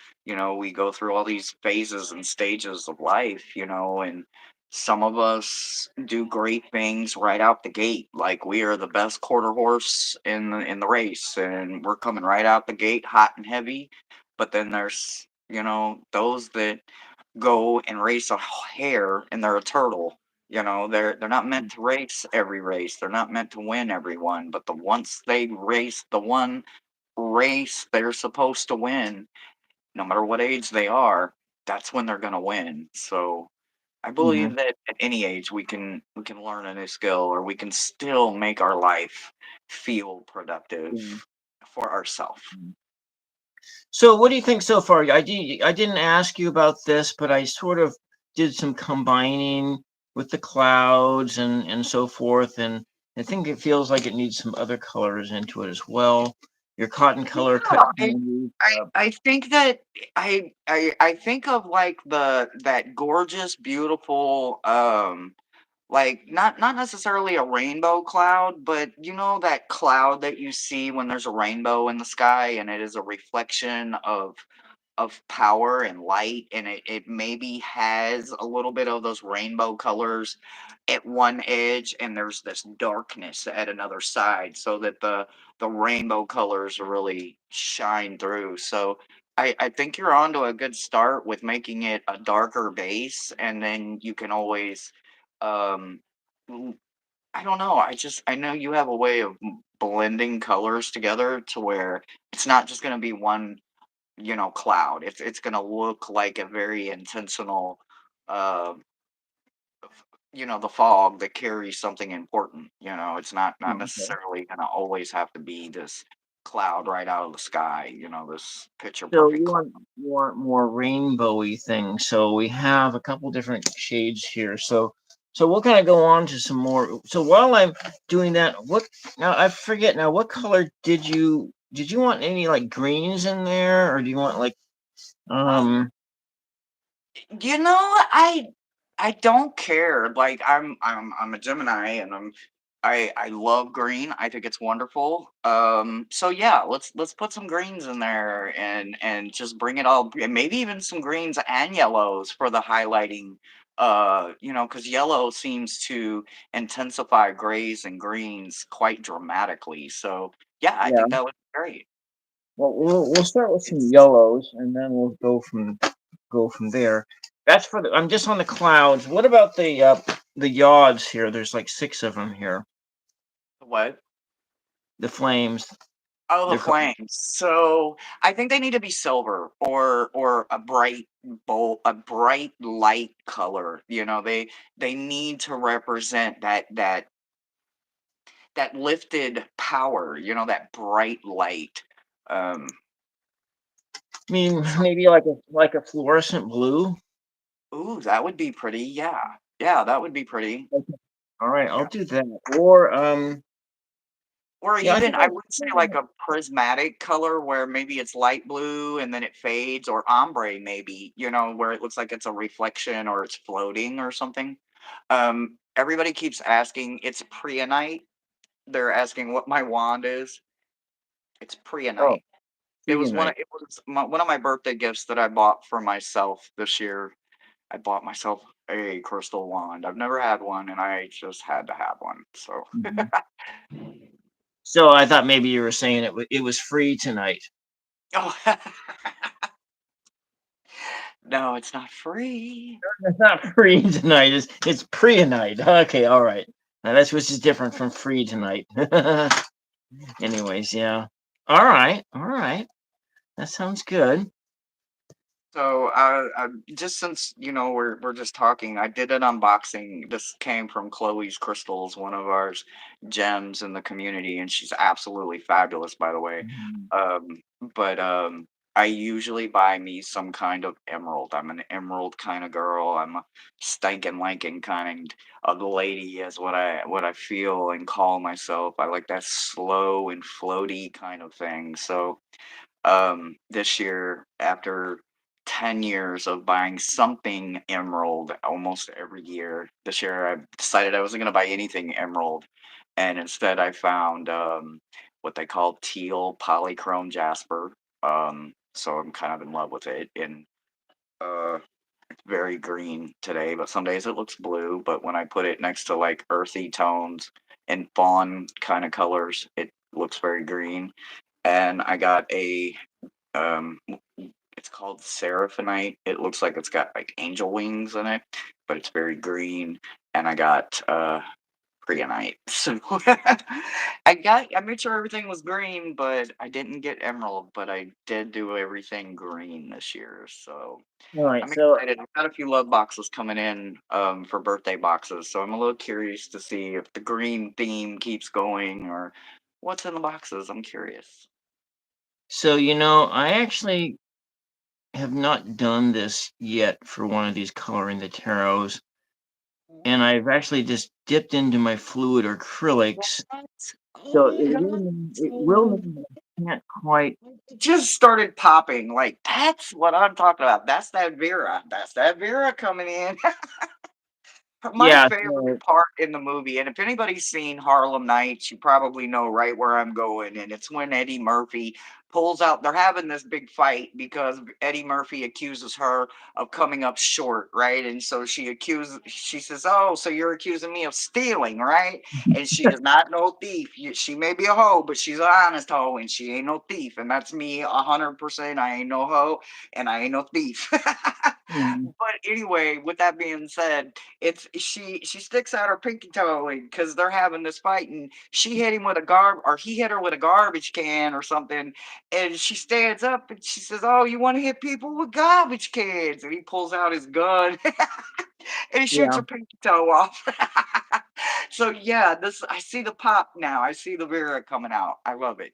we go through all these phases and stages of life, and some of us do great things right out the gate. Like we are the best quarter horse in the race and we're coming right out the gate hot and heavy. But then there's, those that go and race a hare and they're a turtle. They're not meant mm, to race every race. They're not meant to win every one. But once they race the one race they're supposed to win, no matter what age they are, that's when they're gonna win. So I mhm, believe that at any age we can learn a new skill or we can still make our life feel productive yeah, for ourselves. mm. So what do you think so far? I didn't ask you about this, but I sort of did some combining with the clouds and so forth, and I think it feels like it needs some other colors into it as well. Your cotton Yeah, color cut I candy, I think that I think of like that gorgeous, beautiful, like not necessarily a rainbow cloud, but that cloud that you see when there's a rainbow in the sky and it is a reflection of power and light, and it maybe has a little bit of those rainbow colors at one edge and there's this darkness at another side so that the rainbow colors really shine through. So I think you're on to a good start with making it a darker base, and then you can always um l- I don't know, I know you have a way of blending colors together to where it's not just going to be one cloud. It's gonna look like a very intentional, uh, the fog that carries something important. It's not okay. necessarily gonna always have to be this cloud right out of the sky. This picture So perfect cloud. you want more rainbowy things. So we have a couple different shades here. So we'll kind of go on to some more. So while I'm doing that, what now I forget now what color did you want any like greens in there or do you want like Um, um I don't care. Like I'm a Gemini and I love green. I think it's wonderful. So yeah, let's put some greens in there and just bring it all and maybe even some greens and yellows for the highlighting. Because yellow seems to intensify grays and greens quite dramatically. So yeah, I yeah. think that would be great. Well, we'll start with some yellows and then we'll go from there. That's for the I'm just on the clouds. What about the yods here? There's like 6 of them here. What? The flames. Oh, the They're called flames. So I think they need to be silver or a bright light color. They need to represent that lifted power. That bright light. Um. I mean, So, maybe like a fluorescent blue. ooh, that would be pretty. Yeah, yeah, that would be pretty. Okay. All right, I'll Yeah. do that. Or Or yeah, I even think I would say like a prismatic color where maybe it's light blue and then it fades, or ombre maybe, where it looks like it's a reflection or it's floating or something. Everybody keeps asking, it's preonite. They're asking what my wand is. It's oh, preonite. It was Veganite. one of my birthday gifts that I bought for myself this year. I bought myself a crystal wand. I've never had one, and I just had to have one. So, Mhm. So I thought maybe you were saying it was free tonight. oh, no, it's not free. It's not free tonight. It's pre-night. Okay, all right. Now that's which is different from free tonight. Anyways, yeah. All right, all right. That sounds good. So, just since we're just talking, I did an unboxing. This came from Chloe's Crystals, one of our gems in the community, and she's absolutely fabulous, by the way. Mhm. Um, but I usually buy me some kind of emerald. I'm an emerald kind of girl. I'm a stankin' lankin' kind of lady, is what I feel and call myself. I like that slow and floaty kind of thing. So this year, after 10 years of buying something emerald almost every year, this year I decided I wasn't going to buy anything emerald, and instead I found what they call teal polychrome jasper. So I'm kind of in love with it, and uh it's very green today, but some days it looks blue. But when I put it next to like earthy tones and fawn kind of colors, it looks very green. And I got a um, it's called Seraphonite. It looks like it's got like angel wings in it, but it's very green. And I got Creonite. So I made sure everything was green, but I didn't get emerald, but I did do everything green this year. So All right. I'm So excited. I've got a few love boxes coming in for birthday boxes, so I'm a little curious to see if the green theme keeps going or what's in the boxes. I'm curious. I actually have not done this yet for one of these coloring the tarots, and I've actually just dipped into my fluid acrylics. What? Oh So my God. it will mean that I can't quite. It just started popping. Like, that's what I'm talking about. That's that Vera. That's that Vera coming in. My Yeah. favorite So part in the movie, and if anybody's seen Harlem Nights, you probably know right where I'm going, and it's when Eddie Murphy pulls out. They're having this big fight because Eddie Murphy accuses her of coming up short, right? And so she says, "Oh, so you're accusing me of stealing, right?" And she is not no thief. She may be a hoe, but she's an honest hoe, and she ain't no thief. And that's me 100%. I ain't no hoe, and I ain't no thief. mhm, But anyway, with that being said, it's she sticks out her pinky toe because they're having this fight, and she hit him with a or he hit her with a garbage can or something, and she stands up and she says, "Oh, you want to hit people with garbage cans?" And he pulls out his gun and he shoots yeah. her pinky toe off. So yeah, this I see the pop now. I see the Vera coming out. I love it.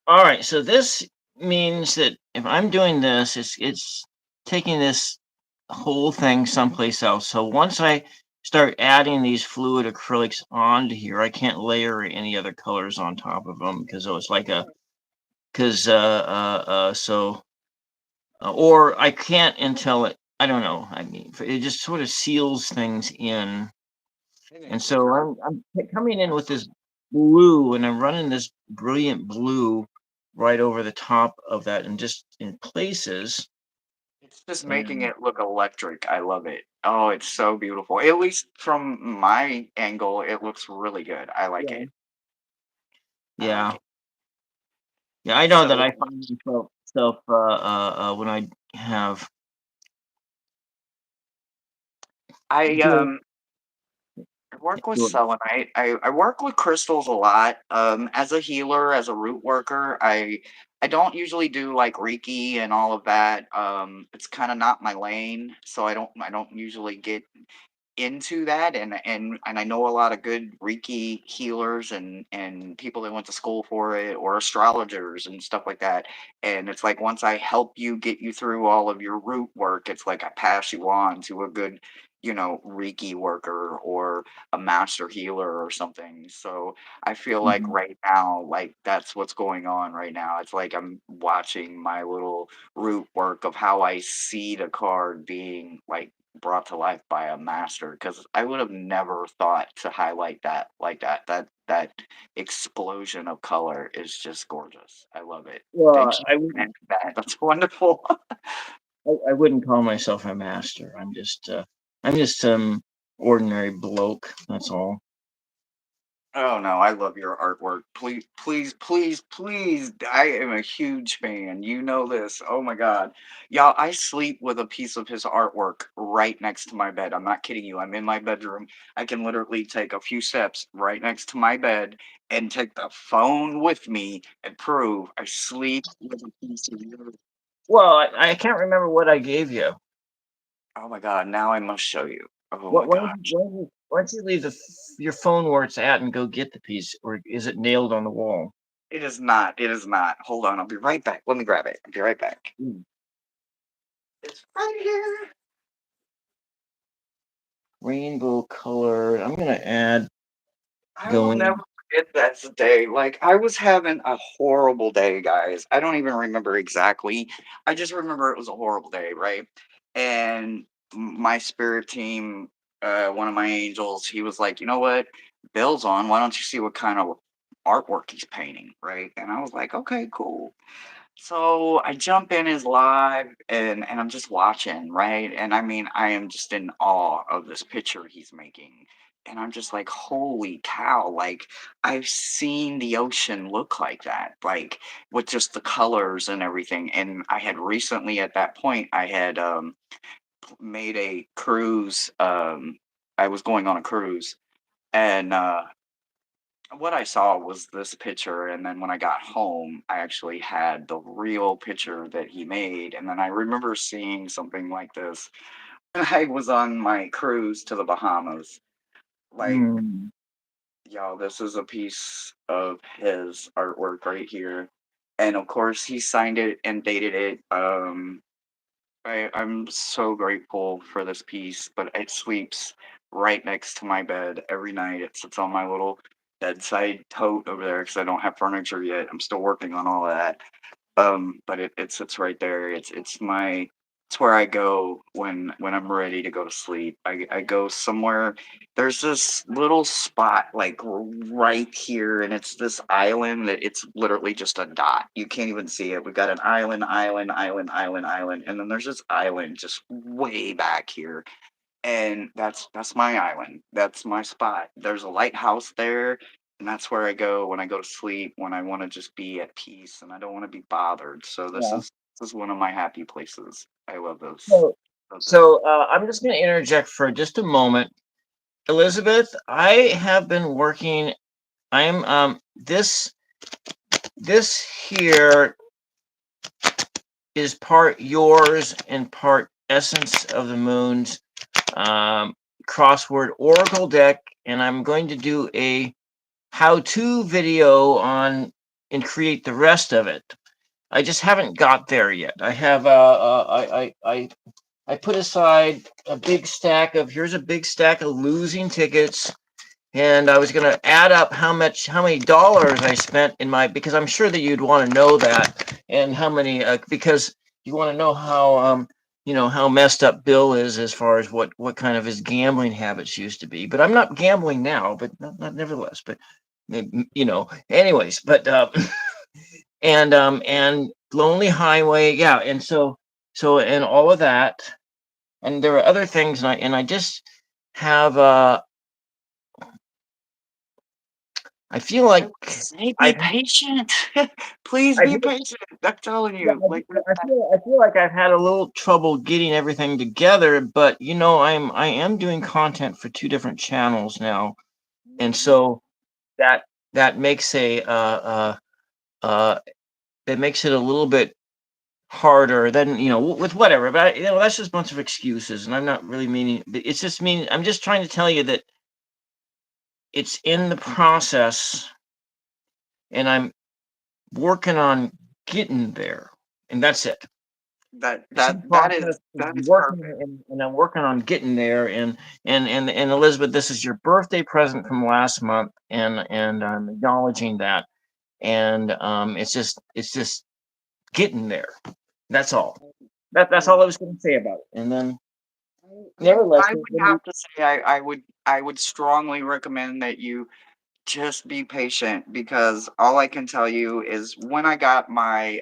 All right. So this means that if I'm doing this, it's taking this whole thing someplace else. So once I start adding these fluid acrylics onto here, I can't layer any other colors on top of them because it was like a because so or I can't until I don't know. I mean, it just sort of seals things in. And And it's so true. I'm coming in with this blue, and I'm running this brilliant blue right over the top of that, and just in places. It's just making And it look electric. I love it. Oh, it's so beautiful. At least from my angle, it looks really good. I like yeah, it. I like yeah, it. yeah. I know So that I find myself when I have I doing I work with doing. selenite. I work with crystals a lot. As a healer, as a root worker, I don't usually do like Reiki and all of that. It's kind of not my lane, so I don't usually get into that, and I know a lot of good Reiki healers and people that went to school for it or astrologers and stuff like that. And it's like once I help you get you through all of your root work, it's like I pass you on to a good, Reiki worker or a master healer or something. So I feel like Mhm. right now, like that's what's going on right now. It's like I'm watching my little root work of how I see the card being like brought to life by a master because I would have never thought to highlight that like that. That explosion of color is just gorgeous. I love it. Well, Thank you I for mentioning that. That's wonderful. I wouldn't call myself a master. I'm just some ordinary bloke. That's all. Oh no, I love your artwork. Please, please, please, please. I am a huge fan. You know this. Oh my God. Y'all, I sleep with a piece of his artwork right next to my bed. I'm not kidding you. I'm in my bedroom. I can literally take a few steps right next to my bed and take the phone with me and prove I sleep with a piece of your. Well, I can't remember what I gave you. Oh my God. Now I must show you. Oh What my God. why don't you leave your phone where it's at and go get the piece, or is it nailed on the wall? It is not. It is not. Hold on. I'll be right back. Let me grab it. I'll be right back. Mm. It's right here. Rainbow color. I'm gonna add I will never going. forget that day. Like, I was having a horrible day, guys. I don't even remember exactly. I just remember it was a horrible day, right? And my spirit team, one of my angels, he was like, you know what? Bill's on. Why don't you see what kind of artwork he's painting, right? And I was like, okay, cool. So I jump in his live and I'm just watching, right? And I mean, I am just in awe of this picture he's making. And I'm just like, holy cow, like I've seen the ocean look like that, like with just the colors and everything. And I had recently at that point I had made a cruise, I was going on a cruise and what I saw was this picture, and then when I got home, I actually had the real picture that he made, and then I remember seeing something like this when I was on my cruise to the Bahamas. Like, Hmm. y'all, this is a piece of his artwork right here, and of course, he signed it and dated it. I'm so grateful for this piece, but it sleeps right next to my bed every night. It sits on my little bedside tote over there because I don't have furniture yet. I'm still working on all of that. But it sits right there. It's where I go when I'm ready to go to sleep. I go somewhere. There's this little spot like right here, and it's this island that it's literally just a dot. You can't even see it. We've got an island, island, island, island, island, and then there's this island just way back here, and that's my island. That's my spot. There's a lighthouse there, and that's where I go when I go to sleep, when I want to just be at peace and I don't want to be bothered. So Yeah. this is one of my happy places. I love this. So, Love this. I'm just going to interject for just a moment, Elizabeth. I have been working. I'm this here is part yours and part Essence of the Moon's um, crossword Oracle deck, and I'm going to do a how-to video on and create the rest of it. I just haven't got there yet. I have I put aside a big stack of here's a big stack of losing tickets, and I was going to add up how many dollars I spent in my, because I'm sure that you'd want to know that, and how many because you want to know how how messed up Bill is as far as what kind of his gambling habits used to be. But I'm not gambling now, but not nevertheless. But anyways, but and Lonely Highway, yeah, and and all of that, and there are other things, and I just have I feel I like would say be I've patient. Please I be feel, patient. I'm telling yeah, you. Like I feel like I've had a little trouble getting everything together, but I am doing content for two different channels now, and so that that makes uh that makes it a little bit harder than with whatever. But that's just a bunch of excuses, and I'm not really meaning. But it's just mean I'm just trying to tell you that it's in the process, and I'm working on getting there, and that's it. It's in the process of that is working, perfect. and I'm working on getting there. And Elizabeth, this is your birthday present from last month, and I'm acknowledging that. And it's just getting there. That's all. That's I all I was going to say about it. And then, nevertheless, I would have to say I would strongly recommend that you just be patient because all I can tell you is when I got my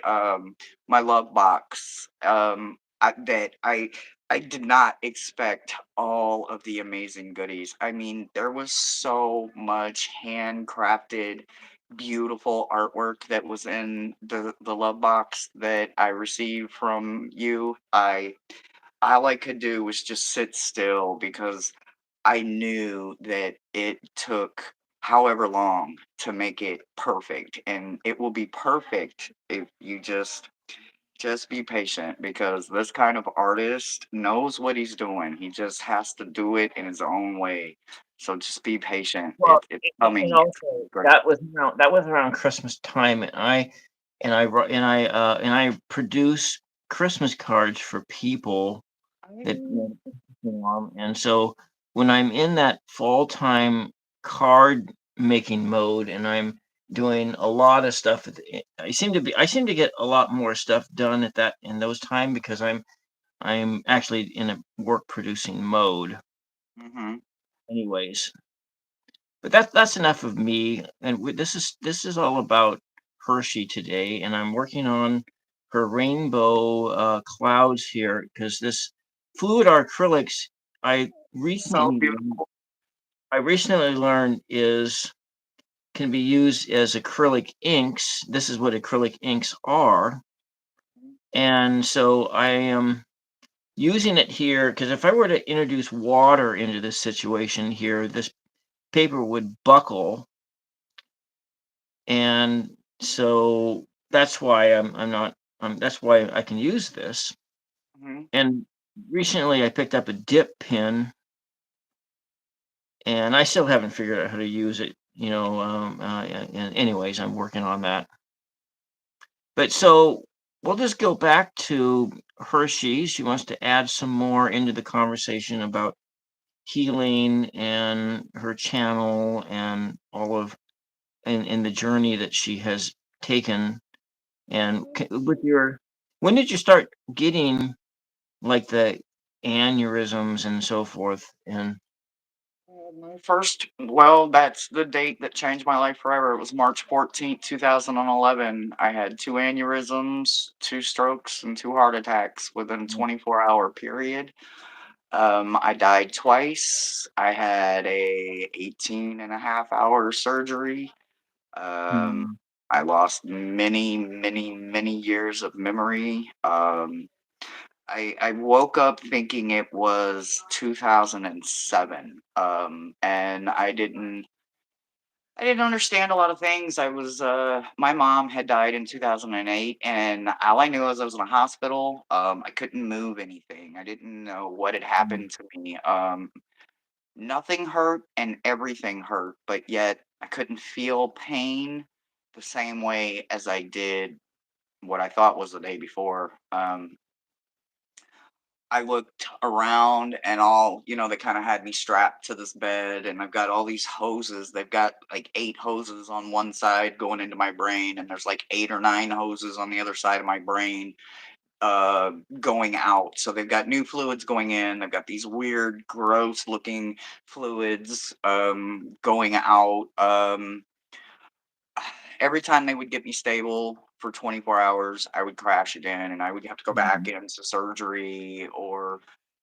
my love box, that I did not expect all of the amazing goodies. I mean, there was so much handcrafted, beautiful artwork that was in the love box that I received from you. I All I could do was just sit still because I knew that it took however long to make it perfect, and it will be perfect if you just be patient because this kind of artist knows what he's doing. He just has to do it in his own way. So just be patient. Well, It's and coming. It's also great. that was around Christmas time, and I produce Christmas cards for people that, I- and so when I'm in that fall time card making mode, and I'm doing a lot of stuff, I seem to get a lot more stuff done at that in those time because I'm actually in a work producing mode, Mhm. anyways. But that's enough of me. And this is all about Hershey today, and I'm working on her rainbow clouds here because this fluid acrylics I So recently beautiful. I recently learned is can be used as acrylic inks. This is what acrylic inks are, and so I am using it here because if I were to introduce water into this situation here, this paper would buckle, and so that's why I'm not that's why I can use this. Mhm. And recently I picked up a dip pen, and I still haven't figured out how to use it. And anyways, I'm working on that. But so we'll just go back to Hershey. She wants to add some more into the conversation about healing and her channel and all of in the journey that she has taken. And with your, when did you start getting like the aneurysms and so forth? And My first, well, that's the date that changed my life forever. It was March 14th, 2011. I had two aneurysms, two strokes, and two heart attacks within a 24-hour period. I died twice. I had a 18 and a half hour surgery. Um, mm, I lost many, many, many years of memory. I woke up thinking it was 2007, and I didn't understand a lot of things. My mom had died in 2008, and all I knew was I was in a hospital. I couldn't move anything. I didn't know what had mm, happened to me. Nothing hurt and everything hurt, but yet I couldn't feel pain the same way as I did what I thought was the day before. I looked around and they kind of had me strapped to this bed, and I've got all these hoses. They've got like eight hoses on one side going into my brain, and there's like eight or nine hoses on the other side of my brain going out. So they've got new fluids going in. They've got these weird, gross looking fluids going out. Every time they would get me stable for 24 hours, I would crash again and I would have to go back mm, into surgery, or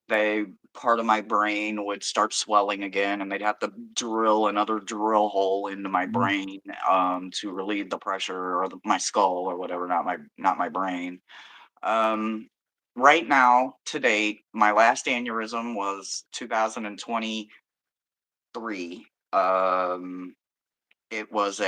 they part of my brain would start swelling again and they'd have to drill another drill hole into my mm, brain to relieve the pressure, or my skull or whatever, not my brain. Um, right now, to date, my last aneurysm was 2023. It was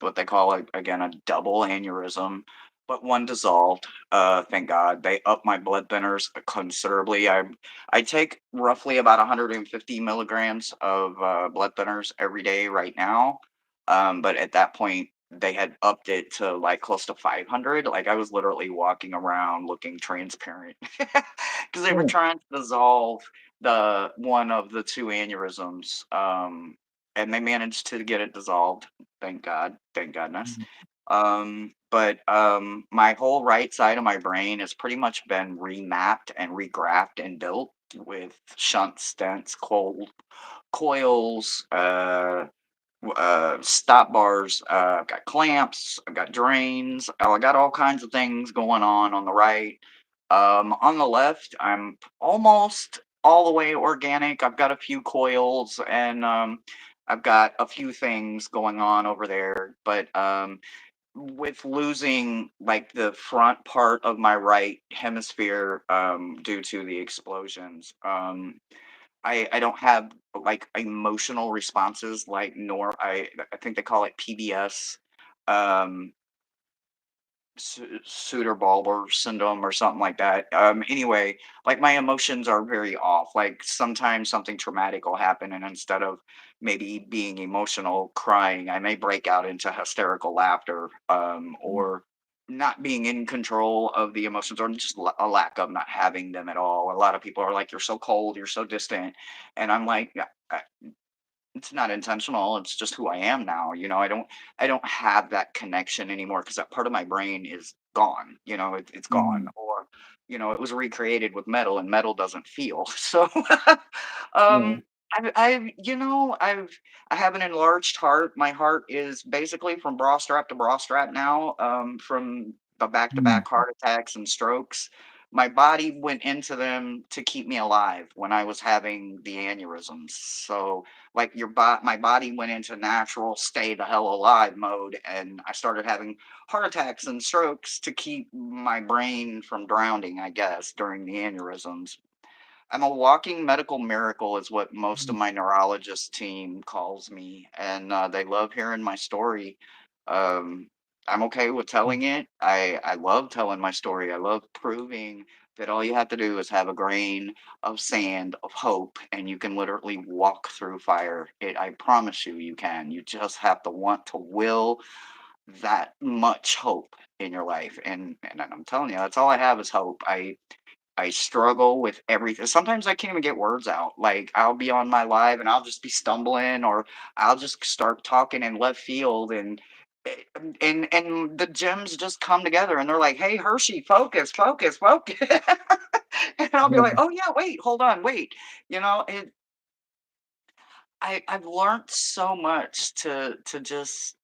what they call again a double aneurysm, but one dissolved. Thank God they upped my blood thinners considerably. I take roughly about 150 milligrams of blood thinners every day right now, but at that point they had upped it to like close to 500. Like I was literally walking around looking transparent because they were mm, trying to dissolve the one of the two aneurysms. And they managed to get it dissolved. Thank God, thank goodness. mm, But my whole right side of my brain has pretty much been remapped and regraphed and built with shunt stents, coils, stop bars. I've got clamps. I've got drains. I got all kinds of things going on the right. On the left, I'm almost all the way organic. I've got a few coils and I've got a few things going on over there. But with losing like the front part of my right hemisphere due to the explosions, I don't have like emotional responses like nor I think they call it PBS. Um, Suter-Bulber syndrome or something like that. Anyway, like my emotions are very off. Like sometimes something traumatic will happen, and instead of maybe being emotional, crying, I may break out into hysterical laughter, or not being in control of the emotions, or just a lack of not having them at all. A lot of people are like, "You're so cold, you're so distant," and I'm like, it's not intentional, it's just who I am now, you know, I don't have that connection anymore because that part of my brain is gone, you know, it's gone, Mm. or, you know, it was recreated with metal and metal doesn't feel. So, Yeah. I have an enlarged heart. My heart is basically from bra strap to bra strap now, from the Mm. back-to-back heart attacks and strokes. My body went into them to keep me alive when I was having the aneurysms. So, like my body went into natural stay the hell alive mode, and I started having heart attacks and strokes to keep my brain from drowning, I guess, during the aneurysms. I'm a walking medical miracle is what most of Mm. my neurologist team calls me, and they love hearing my story. Um, I'm okay with telling it. I love telling my story. I love proving that all you have to do is have a grain of sand of hope, and you can literally walk through fire. I promise you, you can. You just have to want to will that much hope in your life, and I'm telling you, that's all I have is hope. I struggle with everything. Sometimes I can't even get words out. Like I'll be on my live and I'll just be stumbling, or I'll just start talking in left field, and the gems just come together and they're like, "Hey Hershey, focus, focus, focus." And I'll be like, Yeah. "Oh yeah, wait, hold on, wait." You know, I've learned so much to just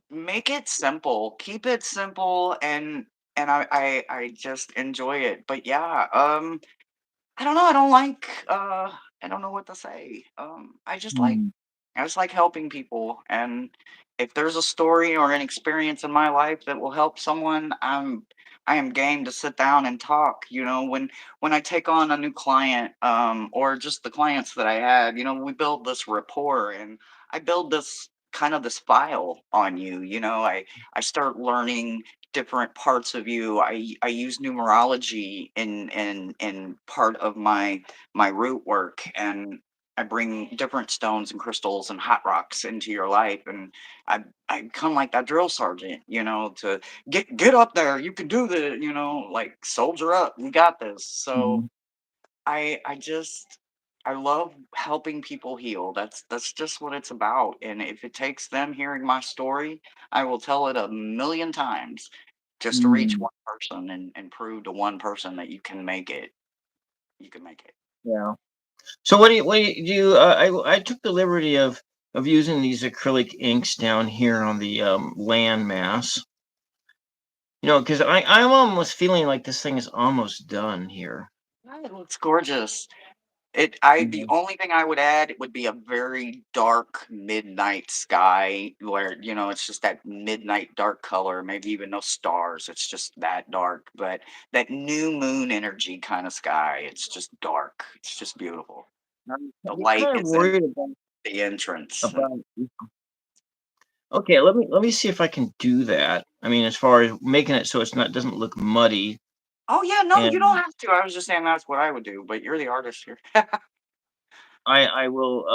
make it simple, keep it simple, and I just enjoy it. But yeah, I don't know, I don't know what to say. Mm. I just like helping people, and if there's a story or an experience in my life that will help someone, I am game to sit down and talk. You know, when I take on a new client, or just the clients that I have, you know, we build this rapport, and I build this kind of this file on you. You know, I start learning different parts of you. I use numerology in part of my root work, and I bring different stones and crystals and hot rocks into your life, and I come like that drill sergeant, you know, to get up there. You can do the, you know, like soldier up. We got this. So Mhm. I just I love helping people heal. That's just what it's about. And if it takes them hearing my story, I will tell it a million times just to reach Mm. one person and prove to one person that you can make it. You can make it. Yeah. So what do you I took the liberty of using these acrylic inks down here on the land mass. You know, because I'm almost feeling like this thing is almost done here. Ah, it looks gorgeous. The Mhm. only thing I would add would be a very dark midnight sky where, you know, it's just that midnight dark color, maybe even no stars. It's just that dark, but that new moon energy kind of sky. It's just dark. It's just beautiful. The I'm light kind of is in worried the entrance. And about. Okay, let me see if I can do that. I mean, as far as making it so it's not doesn't look muddy, oh yeah, no, you don't and have to. I was just saying that's what I would do, but you're the artist here. I will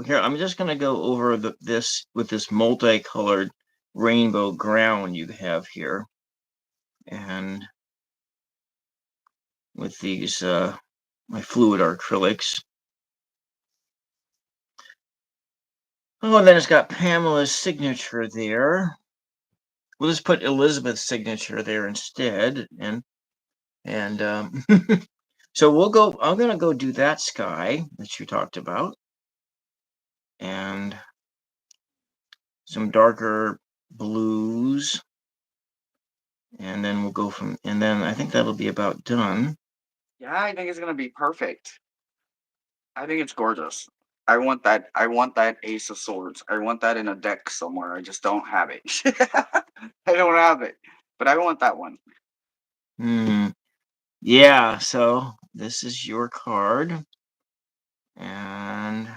here I'm just gonna go over this with this multicolored rainbow ground you have here, and with these my fluid acrylics. Oh, and then it's got Pamela's signature there. We'll just put Elizabeth's signature there instead, and so we'll go. I'm gonna go do that sky that you talked about, and some darker blues. and then we'll go from. And then I think that'll be about done. Yeah, I think it's gonna be perfect. I think it's gorgeous. I want that. I want that Ace of Swords. I want that in a deck somewhere. I just don't have it. I don't have it, but I want that one. Hmm. Yeah. So this is your card, and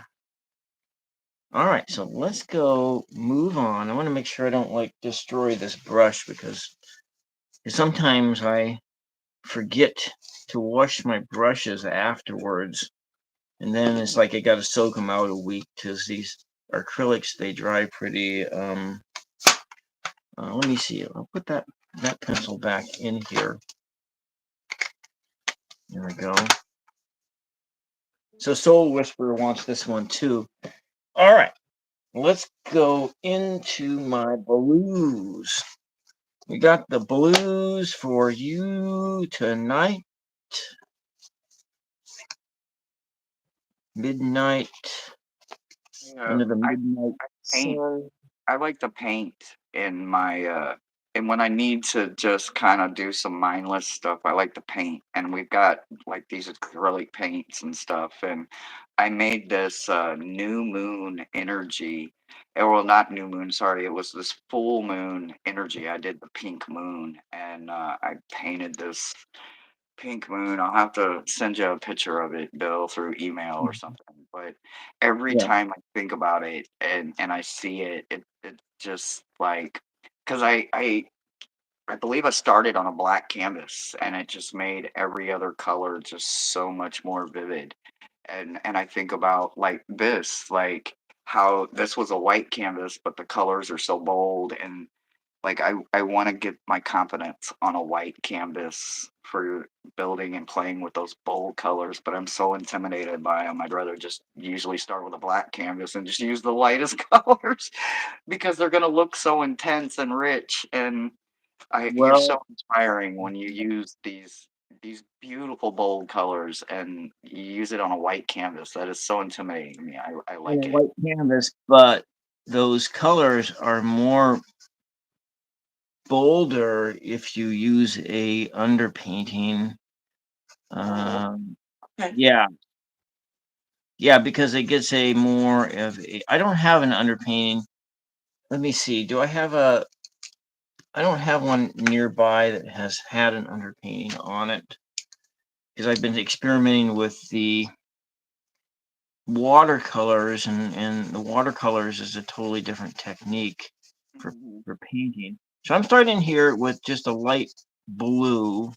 all right. So let's go move on. I want to make sure I don't like destroy this brush because sometimes I forget to wash my brushes afterwards, and then it's like I got to soak them out a week because these acrylics they dry pretty. Let me see. I'll put that pencil back in here. There we go. So Soul Whisperer wants this one too. All right, let's go into my blues. We got the blues for you tonight. Midnight Yeah, under the midnight I paint. sun. I like to paint in my and when I need to just kind of do some mindless stuff, I like to paint. And we've got like these acrylic paints and stuff. And I made this new moon energy. Well, not new moon, sorry. It was this full moon energy. I did the pink moon and I painted this pink moon. I'll have to send you a picture of it, Bill, through email or something. But every Yeah. time I think about it and I see it, it just like because I believe I started on a black canvas and it just made every other color just so much more vivid. And I think about like this, like how this was a white canvas, but the colors are so bold and like I want to get my confidence on a white canvas for building and playing with those bold colors, but I'm so intimidated by them. I'd rather just usually start with a black canvas and just use the lightest colors because they're gonna look so intense and rich. And you're Well, so inspiring when you use these beautiful bold colors and you use it on a white canvas. That is so intimidating to me. I on a like it. white canvas, but those colors are more bolder if you use a underpainting. Oh, Um, okay. yeah, yeah, because it gets a more of a. I don't have an underpainting. Let me see. Do I have a? I don't have one nearby that has had an underpainting on it because I've been experimenting with the watercolors, and the watercolors is a totally different technique for Mhm. for painting. So I'm starting here with just a light blue,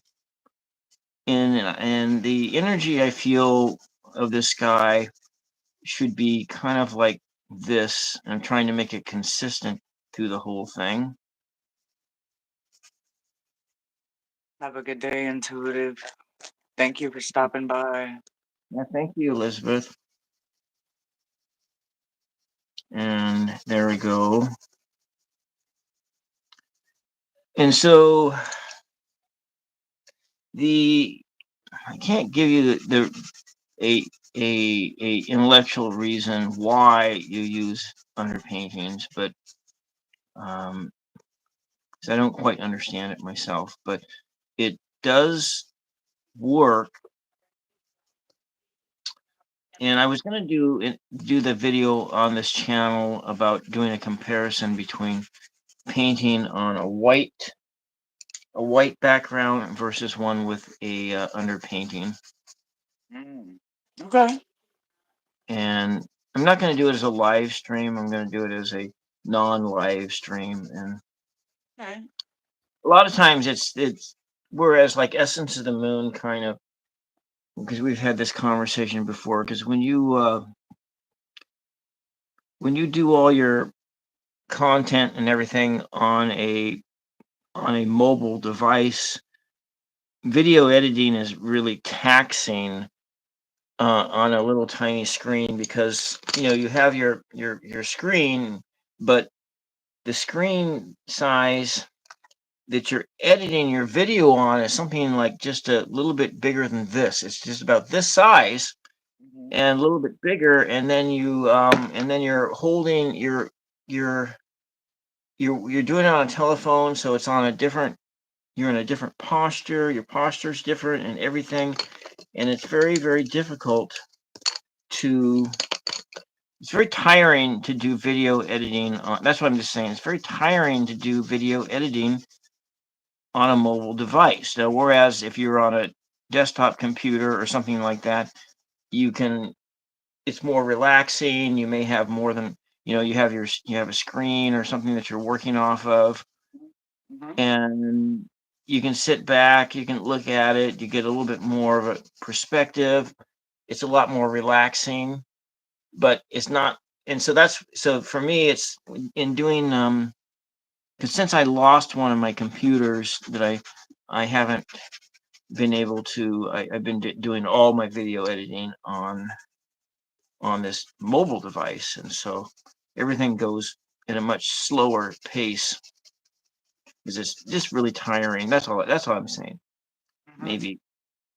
and the energy I feel of this sky should be kind of like this. I'm trying to make it consistent through the whole thing. Have a good day, Intuitive. Thank you for stopping by. Yeah, thank you, Elizabeth. And there we go. And so the I can't give you a a intellectual reason why you use underpaintings, but um, 'cause I don't quite understand it myself. But it does work. And I was going to do the video on this channel about doing a comparison between painting on a white background versus one with a underpainting. Mm. Okay. And I'm not going to do it as a live stream. I'm going to do it as a non-live stream. And Okay. a lot of times it's whereas like Essence of the Moon kind of, because we've had this conversation before, because when you do all your content and everything on a mobile device, video editing is really taxing on a little tiny screen because you have your screen, but the screen size that you're editing your video on is something like just a little bit bigger than this. It's just about this size Mhm. and a little bit bigger, and then you're holding your you're doing it on a telephone, so it's on a different you're in a different posture, your posture's different and everything, and it's very, very difficult to it's very tiring to do video editing on that's what I'm just saying. It's very tiring to do video editing on a mobile device. Now, whereas if you're on a desktop computer or something like that, you can it's more relaxing. You may have more than you have a screen or something that you're working off of, Mhm. and you can sit back, you can look at it, you get a little bit more of a perspective. It's a lot more relaxing, but it's not. And so that's so for me. It's in doing 'cause since I lost one of my computers that I haven't been able to. I've been doing all my video editing on this mobile device, and so everything goes at a much slower pace because it's just really tiring. That's all I'm saying. Mhm. Maybe.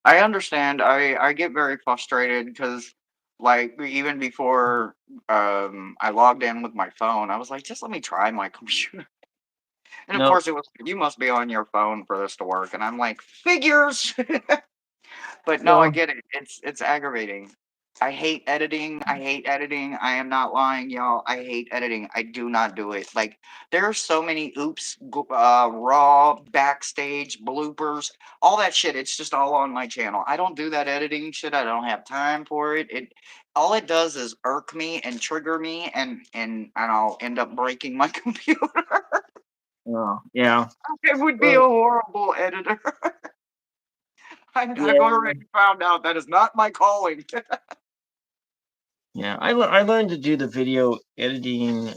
I understand. I get very frustrated because, like, even before I logged in with my phone, I was like, just let me try my computer. And of No. course, it was you must be on your phone for this to work. And I'm like, figures. But no, I Well, get it. It's aggravating. I hate editing. I hate editing. I am not lying, y'all. I hate editing. I do not do it. Like there are so many raw, backstage bloopers, all that shit. It's just all on my channel. I don't do that editing shit. I don't have time for it. It all it does is irk me and trigger me, and I'll end up breaking my computer. yeah. I would be a Well, horrible editor. I've yeah, already found out that is not my calling. yeah. I learned to do the video editing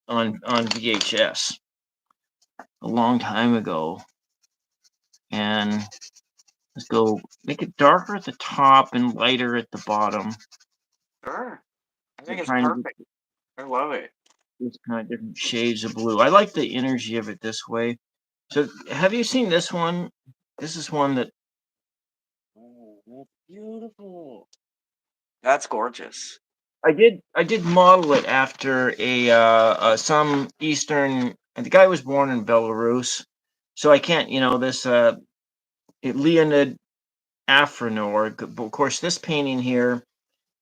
on VHS a long time ago, and let's go make it darker at the top and lighter at the bottom. Sure. I So think it's trying to get perfect. I love it. this kind of different shades of blue. I like the energy of it this way. So have you seen this one? This is one that Oh, that's beautiful. That's gorgeous. I did model it after some Eastern. And the guy was born in Belarus, so I can't this Leonid Afronor. But of course, this painting here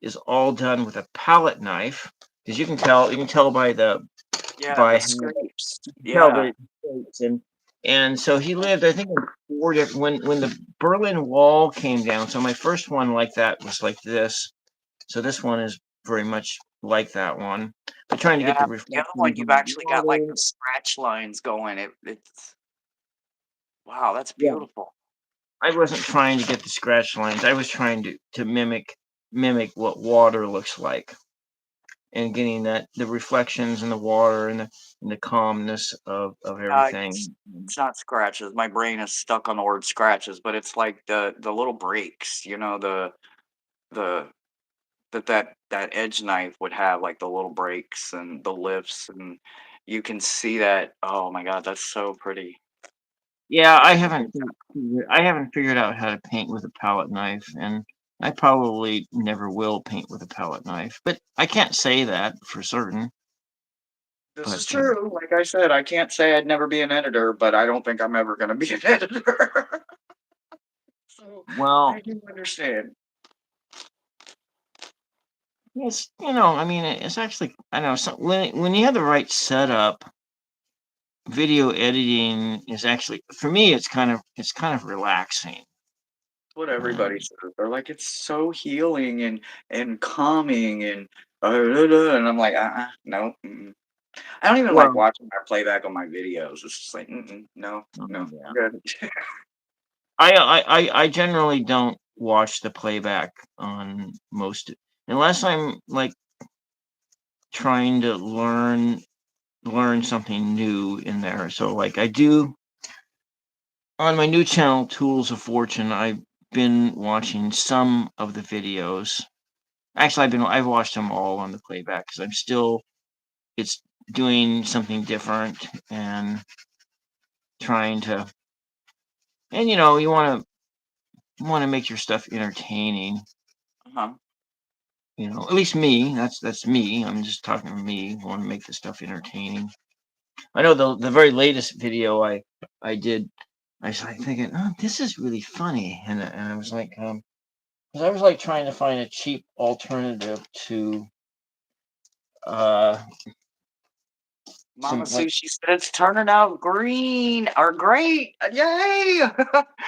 is all done with a palette knife because you can tell Yeah, by the how scrapes. tell Yeah. the states and so he lived I think in four different when the Berlin Wall came down. So my first one like that was like this. So this one is very much like that one. I'm trying to Yeah. get the The other one, reflections you've on the actually got like water. the scratch lines going. It's wow, that's Yeah, beautiful. I wasn't trying to get the scratch lines. I was trying to mimic what water looks like and getting that the reflections in the water and the calmness of It's everything. not scratches. My brain is stuck on the word scratches, but it's like the little breaks, the that edge knife would have like the little breaks and the lifts, and you can see that. Oh my god, that's so pretty. Yeah, You I did a haven't good job. I haven't figured out how to paint with a palette knife, and I probably never will paint with a palette knife. But I can't say that for certain. This is But true. Like I said, I can't say I'd never be an editor, but I don't think I'm ever gonna be an editor. So, I well, do understand. it's I mean, it's actually I know when you have the right setup, video editing is actually for me it's kind of relaxing. What Uh, everybody says. They're like, "It's so healing and calming and I'm like, no, mm-mm." I don't even like well, watching my playback on my videos. It's just like, mm-mm, no, no, yeah. I'm good. I generally don't watch the playback on most unless I'm like trying to learn something new in there. So like I do on my new channel, Tools of Fortune, I've been watching some of the videos. Actually, I've watched them all on the playback because I'm still it's doing something different and trying to and you want to make your stuff entertaining. Uh-huh. At least me. That's me. I'm just talking to me. I want to make the stuff entertaining. I know the very latest video I did. I was like thinking, oh, this is really funny, and I was like, 'cause I was like trying to find a cheap alternative to uh Mama some like Sushi said it's turning out green or great. Yay!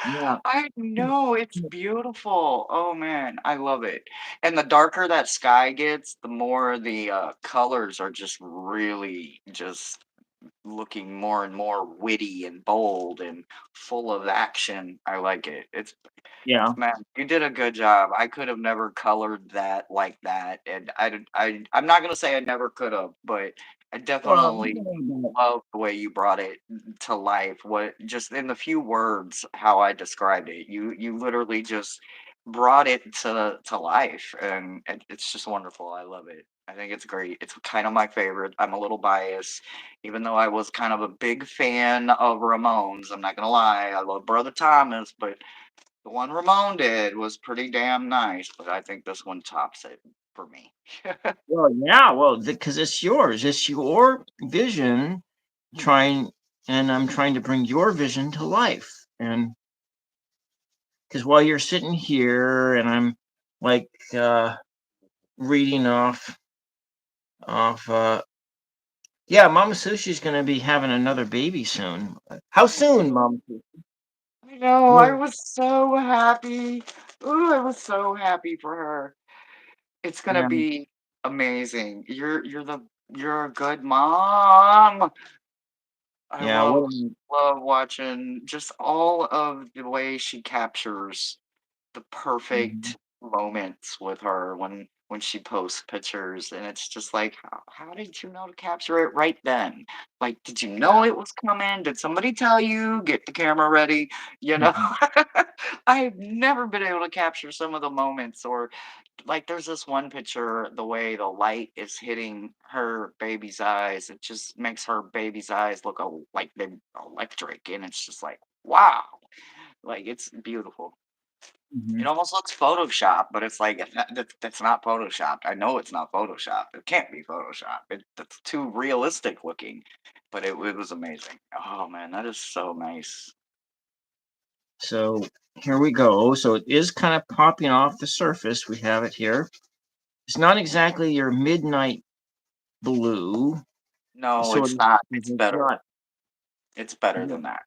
yeah I know it's beautiful. Oh man, I love it. And the darker that sky gets, the more the colors are just really just looking more and more witty and bold and full of action. I like it. It's yeah. Man, you did a good job. I could have never colored that like that, and I'm not gonna say I never could have, but I Well, definitely love the way you brought it to life. What just in the few words how I described it, you literally just brought it to life, and it's just wonderful. I love it. I think it's great. It's kind of my favorite. I'm a little biased, even though I was kind of a big fan of Ramones. I'm not gonna lie. I love Brother Thomas, but the one Ramon did was pretty damn nice, but I think this one tops it for me. well, yeah, well, because it's yours. It's your vision trying, and I'm trying to bring your vision to life. And because while you're sitting here, and I'm like reading off yeah, Mama Sushi's gonna be having another baby soon. How soon, Mama Sushi? I know, I Yeah. was so happy. Ooh, I was so happy for her. It's gonna Yeah. be amazing. You're a good mom. I Yeah. What? love watching just all of the way she captures the Mhm. perfect moments with her when she posts pictures, and it's just like, how did you know to capture it right then? Like, did you know it was coming? Did somebody tell you, get the camera ready? You know, Mhm. I've never been able to capture some of the moments, or like there's this one picture, the way the light is hitting her baby's eyes, it just makes her baby's eyes look like they're electric, and it's just like, wow, like it's beautiful. It Mhm. almost looks Photoshop, but it's like that's not Photoshopped. I know it's not Photoshopped. It can't be Photoshop. That's too realistic looking, but it was amazing. Oh man, that is so nice. So here we go. So it is kind of popping off the surface. We have it here. It's not exactly your midnight blue. No, Sort it's of. not. It's It's better. not It's better than that.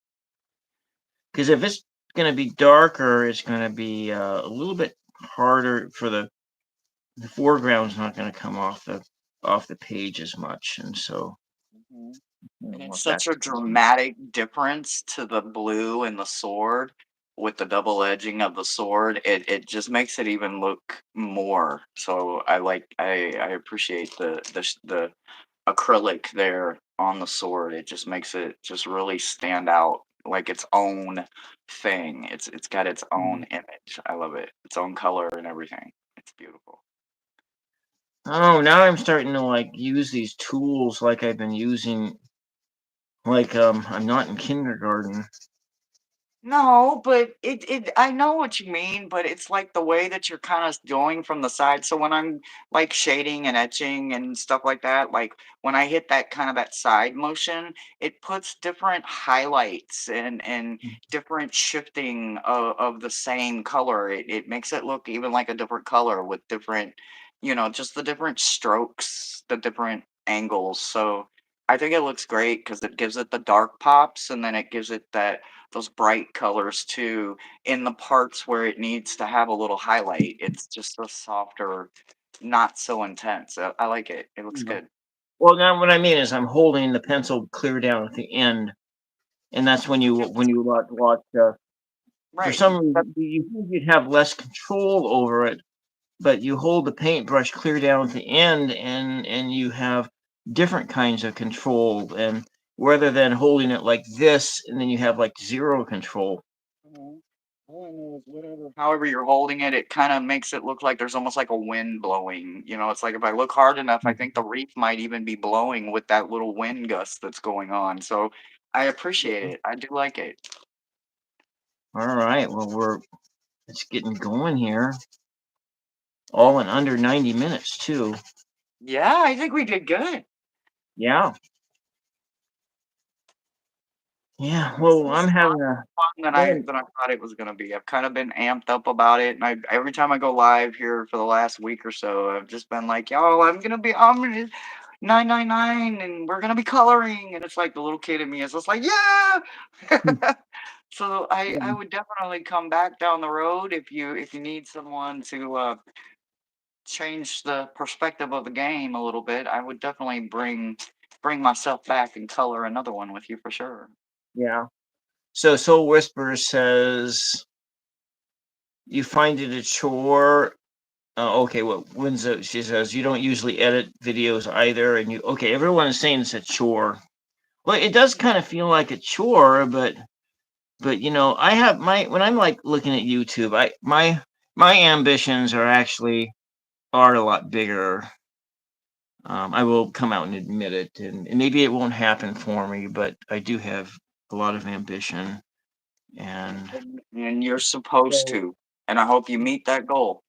because if it's going to be darker, it's going to be a little bit harder for the foreground's not going to come off the page as much, and so Mhm. I And don't it's want that such a to dramatic difference to the blue and the sword with the double edging of the sword. It just makes it even look more. So I appreciate the acrylic there on the sword. It just makes it just really stand out like its own thing. It's got its own image. I love it. Its own color and everything. It's beautiful. Oh, now I'm starting to like use these tools like I've been using. Like I'm not in kindergarten. No, but it I know what you mean, but it's like the way that you're kind of going from the side. So when I'm like shading and etching and stuff like that, like when I hit that kind of that side motion, it puts different highlights and different shifting of the same color. It makes it look even like a different color with different, just the different strokes, the different angles. So I think it looks great because it gives it the dark pops and then it gives it those bright colors too in the parts where it needs to have a little highlight. It's just a softer, not so intense. I like it. It looks Yeah. good. Well, now what I mean is I'm holding the pencil clear down at the end, and that's when you watch. For Right. some reason, you think you'd have less control over it, but you hold the paintbrush clear down at the end, and you have different kinds of control, and rather than holding it like this, and then you have like zero control. Mhm. All I know is whatever. However you're holding it, it kind of makes it look like there's almost like a wind blowing. It's like if I look hard enough, I think the reef might even be blowing with that little wind gust that's going on. So I appreciate it. I do like it. All right, well it's getting going here, all in under 90 minutes too. Yeah, I think we did good. Yeah. Yeah. This Well, I'm is having a fun than go I ahead. than I thought it was gonna be. I've kinda been amped up about it, and I every time I go live here for the last week or so, I've just been like, "Yo, I'm gonna 999, and we're gonna be coloring," and it's like the little kid in me is just like, "Yeah!" So I Yeah. would definitely come back down the road if you need someone to, change the perspective of the game a little bit. I would definitely bring myself back and color another one with you for sure. Yeah. So Soul Whisperer says you find it a chore. Okay, well, she says you don't usually edit videos either, and you okay. Everyone is saying it's a chore. Well, it does kind of feel like a chore, but I have my when I'm like looking at YouTube, my ambitions are a lot bigger. I will come out and admit it, and maybe it won't happen for me, but I do have a lot of ambition, and And you're supposed so to, and I hope you meet that goal.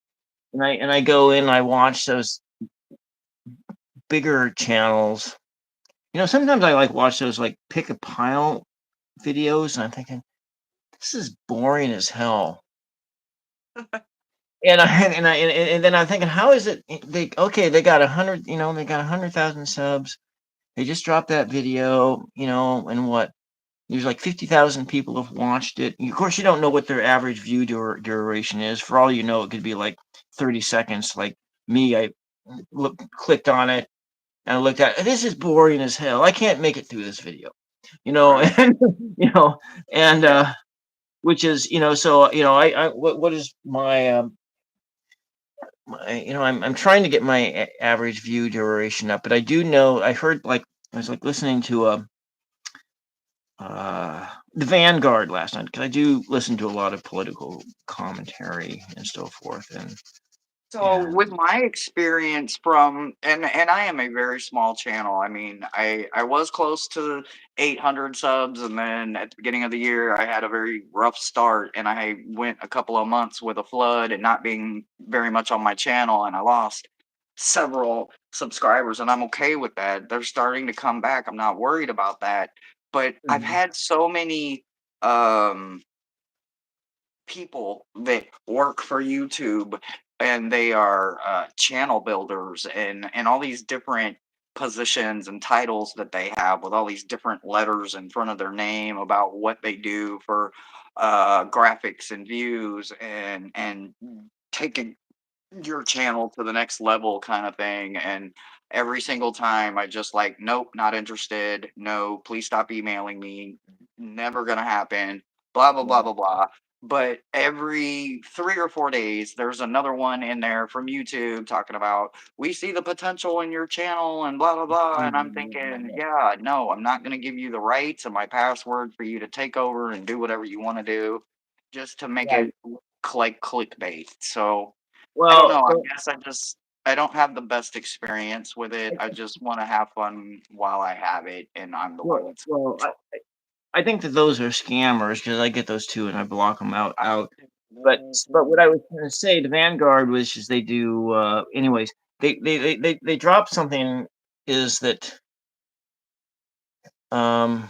and I go in, I watch those bigger channels. Sometimes I like watch those like pick a pile videos, and I'm thinking this is boring as hell. And then I'm thinking, how is it they got 100, they got 100,000 subs. They just dropped that video, and what? There's like 50,000 people have watched it. Of course, you don't know what their average view duration is. For all you know, it could be like 30 seconds. Like me, I clicked on it and I looked at it. This is boring as hell. I can't make it through this video, Right. and and Yeah. which is so I what is I'm trying to get my average view duration up, but I do know I heard like I was like listening to the Vanguard last night because I do listen to a lot of political commentary and so forth, So and with my experience and I am a very small channel. I mean, I was close to 800 subs, and then at the beginning of the year I had a very rough start, and I went a couple of months with a flood and not being very much on my channel, and I lost several subscribers, and I'm okay with that. They're starting to come back. I'm not worried about that. But I've Mhm, had so many um people that work for YouTube, and they are channel builders and all these different positions and titles that they have with all these different letters in front of their name about what they do for graphics and views and taking your channel to the next level kind of thing. And every single time I just like, nope, not interested. No, please stop emailing me. Never gonna happen. Blah blah blah yeah, blah blah. But every 3 or 4 days, there's another one in there from YouTube talking about we see the potential in your channel and blah blah blah. And I'm thinking, yeah, yeah, no, I'm not gonna give you the rights and my password for you to take over and do whatever you want to do, just to make right. it look like clickbait. So I don't Well, know, I well, guess I don't have the best experience with it. I just wanna have fun while I have it, and I'm the one that's in well, control. I think that those are scammers because I get those too, and I block them I out. But what I was going to say, the Vanguard was is they do. Anyways, they drop something is that um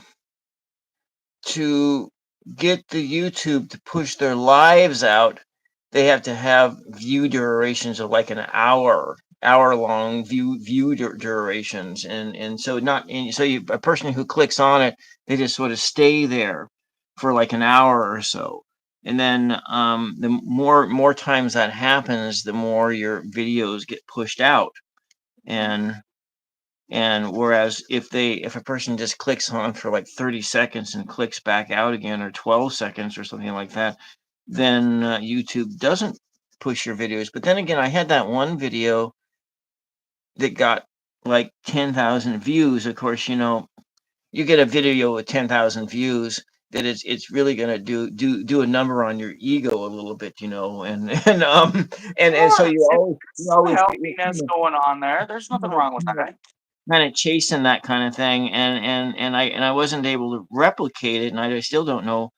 to get the YouTube to push their lives out, they have to have view durations of like an hour long durations, and so not and so a person who clicks on it, they just sort of stay there for like an hour or so. And then the more times that happens, the more your videos get pushed out. Mhm. And whereas if a person just clicks on for like 30 seconds and clicks back out again, or 12 seconds or something like that, then YouTube doesn't push your videos. But then again, I had that one video that got like 10,000 views. Of course, you get a video with 10,000 views, that it's really gonna do a number on your ego a little bit, and and so Yeah, you always there's you some always healthiness going on there. There's nothing wrong with that. kind of chasing that kind of thing, and I wasn't able to replicate it, and I still don't know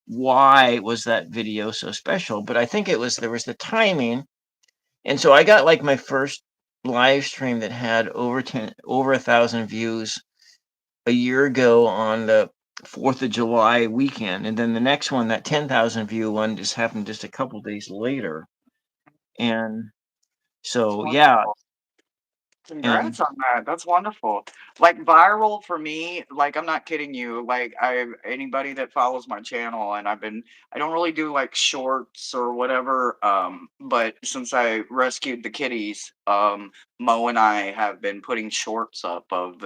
why was that video so special, but I think there was the timing. And so I got like my first live stream that had over 1,000 views a year ago on 4th of July weekend, and then the next one, that 10,000 view one, just happened just a couple days later. And That's so, yeah, wonderful. and Congrats on that. That's wonderful. Like viral for me, like I'm not kidding you. Like I anybody that follows my channel and I don't really do like shorts or whatever. But since I rescued the kitties, Mo and I have been putting shorts up of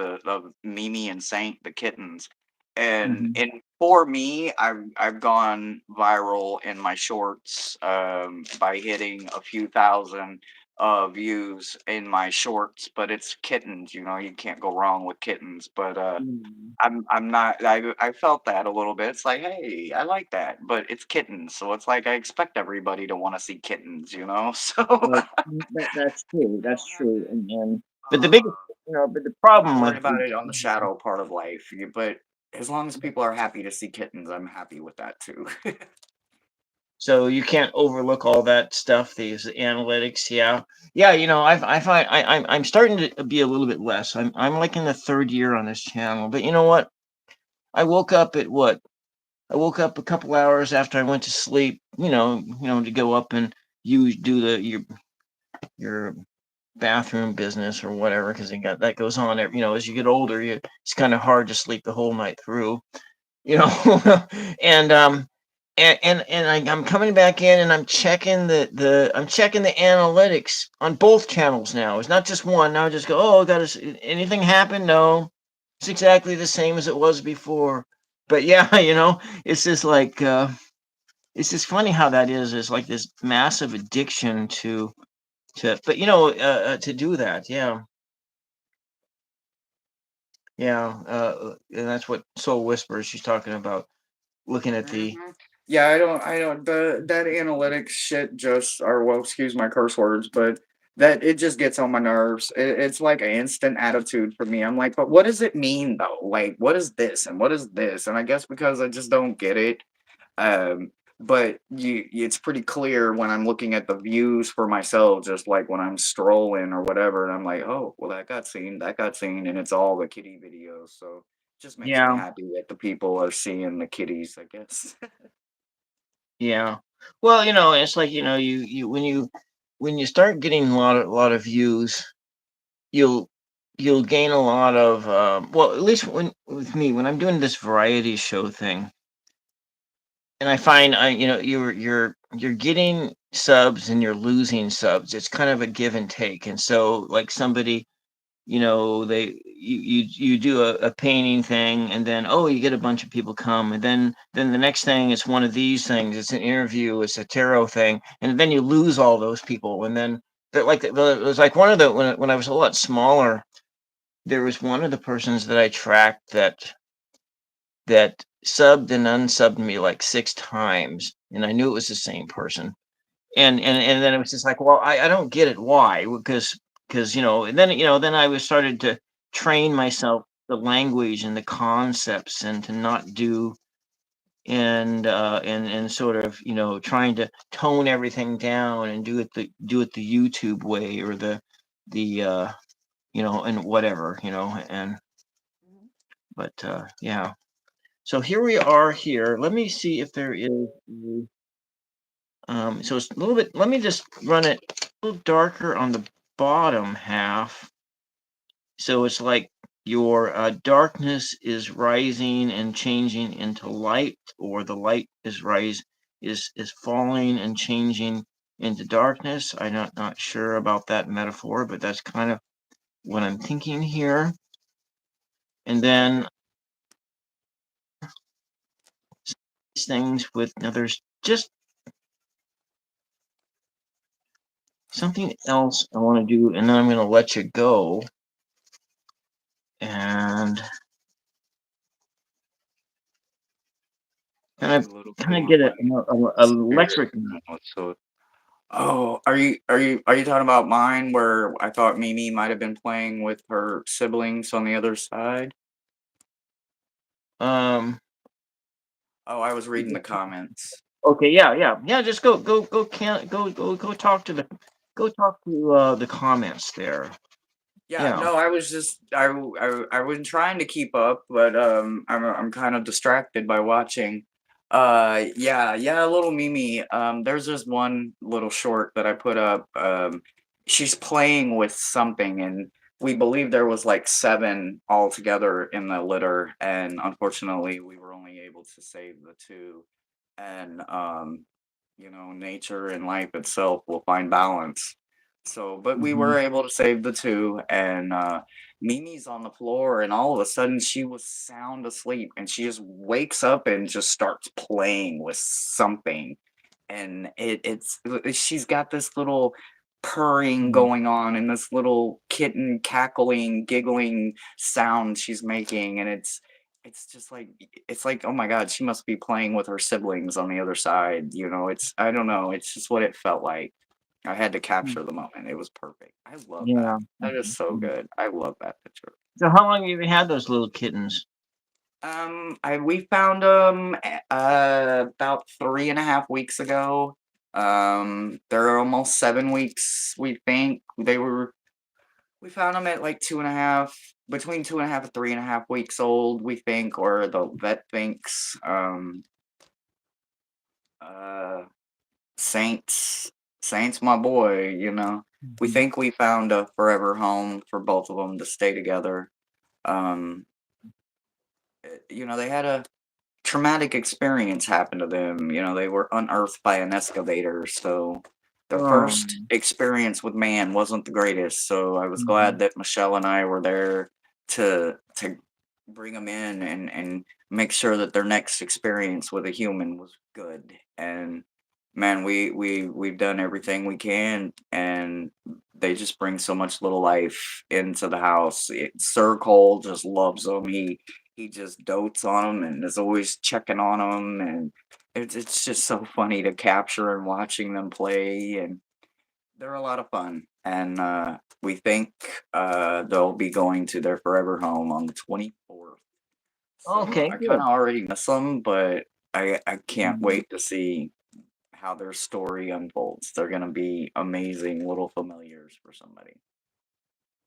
Mimi and Saint, the kittens. mhm, And for me, I've gone viral in my shorts by hitting a few thousand views in my shorts, but it's kittens, you know, you can't go wrong with kittens. But mm, I'm not I felt that a little bit. It's like, hey, I like that, but it's kittens, so it's like I expect everybody to want to see kittens, you know? So well, that's true. That's true. And but the biggest, but the problem not with worried about it on the shadow part of life, but as long as people are happy to see kittens, I'm happy with that too. so you can't overlook all that stuff. These analytics, yeah, yeah. I find I'm starting to be a little bit less. I'm like in the third year on this channel, but you know what? I woke up at what? I woke up a couple hours after I went to sleep. To go up and you do your bathroom business or whatever, because that goes on. As you get older, it's kind of hard to sleep the whole night through. you know and I'm coming back in, and I'm checking I'm checking the analytics on both channels now. It's not just one. Now I just go, oh, got anything happen? No, it's exactly the same as it was before. But yeah, it's just like it's just funny how that is. It's like this massive addiction but to do that. Yeah, yeah. And that's what Soul Whispers, she's talking about, looking at the. Mhm. Yeah, I don't the that analytics shit just or well, excuse my curse words, but that it just gets on my nerves. It's like an instant attitude for me. I'm like, but what does it mean though? Like, what is this and what is this? And I guess because I just don't get it. Um, but it's pretty clear when I'm looking at the views for myself, just like when I'm strolling or whatever, and I'm like, oh, well, that got seen, and it's all the kitty videos. So it just makes me Yeah, happy that the people are seeing the kitties, I guess. yeah. Well, it's like, when you start getting a lot of views, you'll you'll gain a lot of well, at least with me, when I'm doing this variety show thing, and I find you're getting subs and you're losing subs. It's kind of a give and take. And so, like, somebody, you do a painting thing, and then, oh, you get a bunch of people come, and then the next thing is one of these things. It's an interview, it's a tarot thing, and then you lose all those people. And then it was like one of the when I was a lot smaller, there was one of the persons that I tracked that subbed and unsubbed me like 6 times, and I knew it was the same person. And then it was just like, well, I don't get it. Why? Because and then I was started to train myself the language and the concepts, and to not do and sort of trying to tone everything down and do it the YouTube way, or and whatever, and but yeah. So here we are here. Let me see if there is so it's a little bit. Let me just run it a little darker on the bottom half. So it's like your darkness is rising and changing into light, or the light is falling and changing into darkness. I'm not sure about that metaphor, but that's kind of what I'm thinking here. And then these things with now, there's just something else I want to do, and then I'm going to let you go and That's kind a of little kind bit of of get my a spirit electric. animal. So, oh, are you talking about mine where I thought Mimi might have been playing with her siblings on the other side? Um. Oh, I was reading the comments. Okay. Yeah. Yeah. Yeah. Just go. Can go talk to the comments there. Yeah, Yeah. no, I was just I was trying to keep up, but I'm kind of distracted by watching. Yeah, little Mimi. There's this one little short that I put up. She's playing with something, and we believe there was like seven altogether in the litter, and unfortunately, we were only able to save the two. And nature and life itself will find balance. So, but we Mhm. were able to save the two, and Mimi's on the floor, and all of a sudden she was sound asleep, and she just wakes up and just starts playing with something, and she's got this little purring Mhm. going on, and this little kitten cackling, giggling sound she's making, and it's just like it's like, oh my god, she must be playing with her siblings on the other side. It's I don't know, it's just what it felt like. I had to Mm. capture the moment. It was perfect. I love that. Yeah. That is so Mhm. good. I love that picture. So how long have you had those little kittens? I we found about 3.5 weeks ago. They're almost 7 weeks. We think we found them at like 2.5, between 2.5 and 3.5 weeks old. We think, or the vet thinks. Uh, Saints, Saints, my boy. We Mhm. think we found a forever home for both of them to stay together. Um, they had a traumatic experience happened to them. They were unearthed by an excavator, so their Oh. first experience with man wasn't the greatest. So I was glad Mhm. that Michelle and I were there to bring them in and make sure that their next experience with a human was good. And man, we've done everything we can, and they just bring so much little life into the house. Sir Cole just loves them. He just dotes on them and is always checking on them, and it's just so funny to capture and watching them play, and they're a lot of fun. And we think they'll be going to their forever home on the 24th. So Okay, I kind good. of already miss them, but I can't Mhm. wait to see how their story unfolds. They're gonna be amazing little familiars for somebody.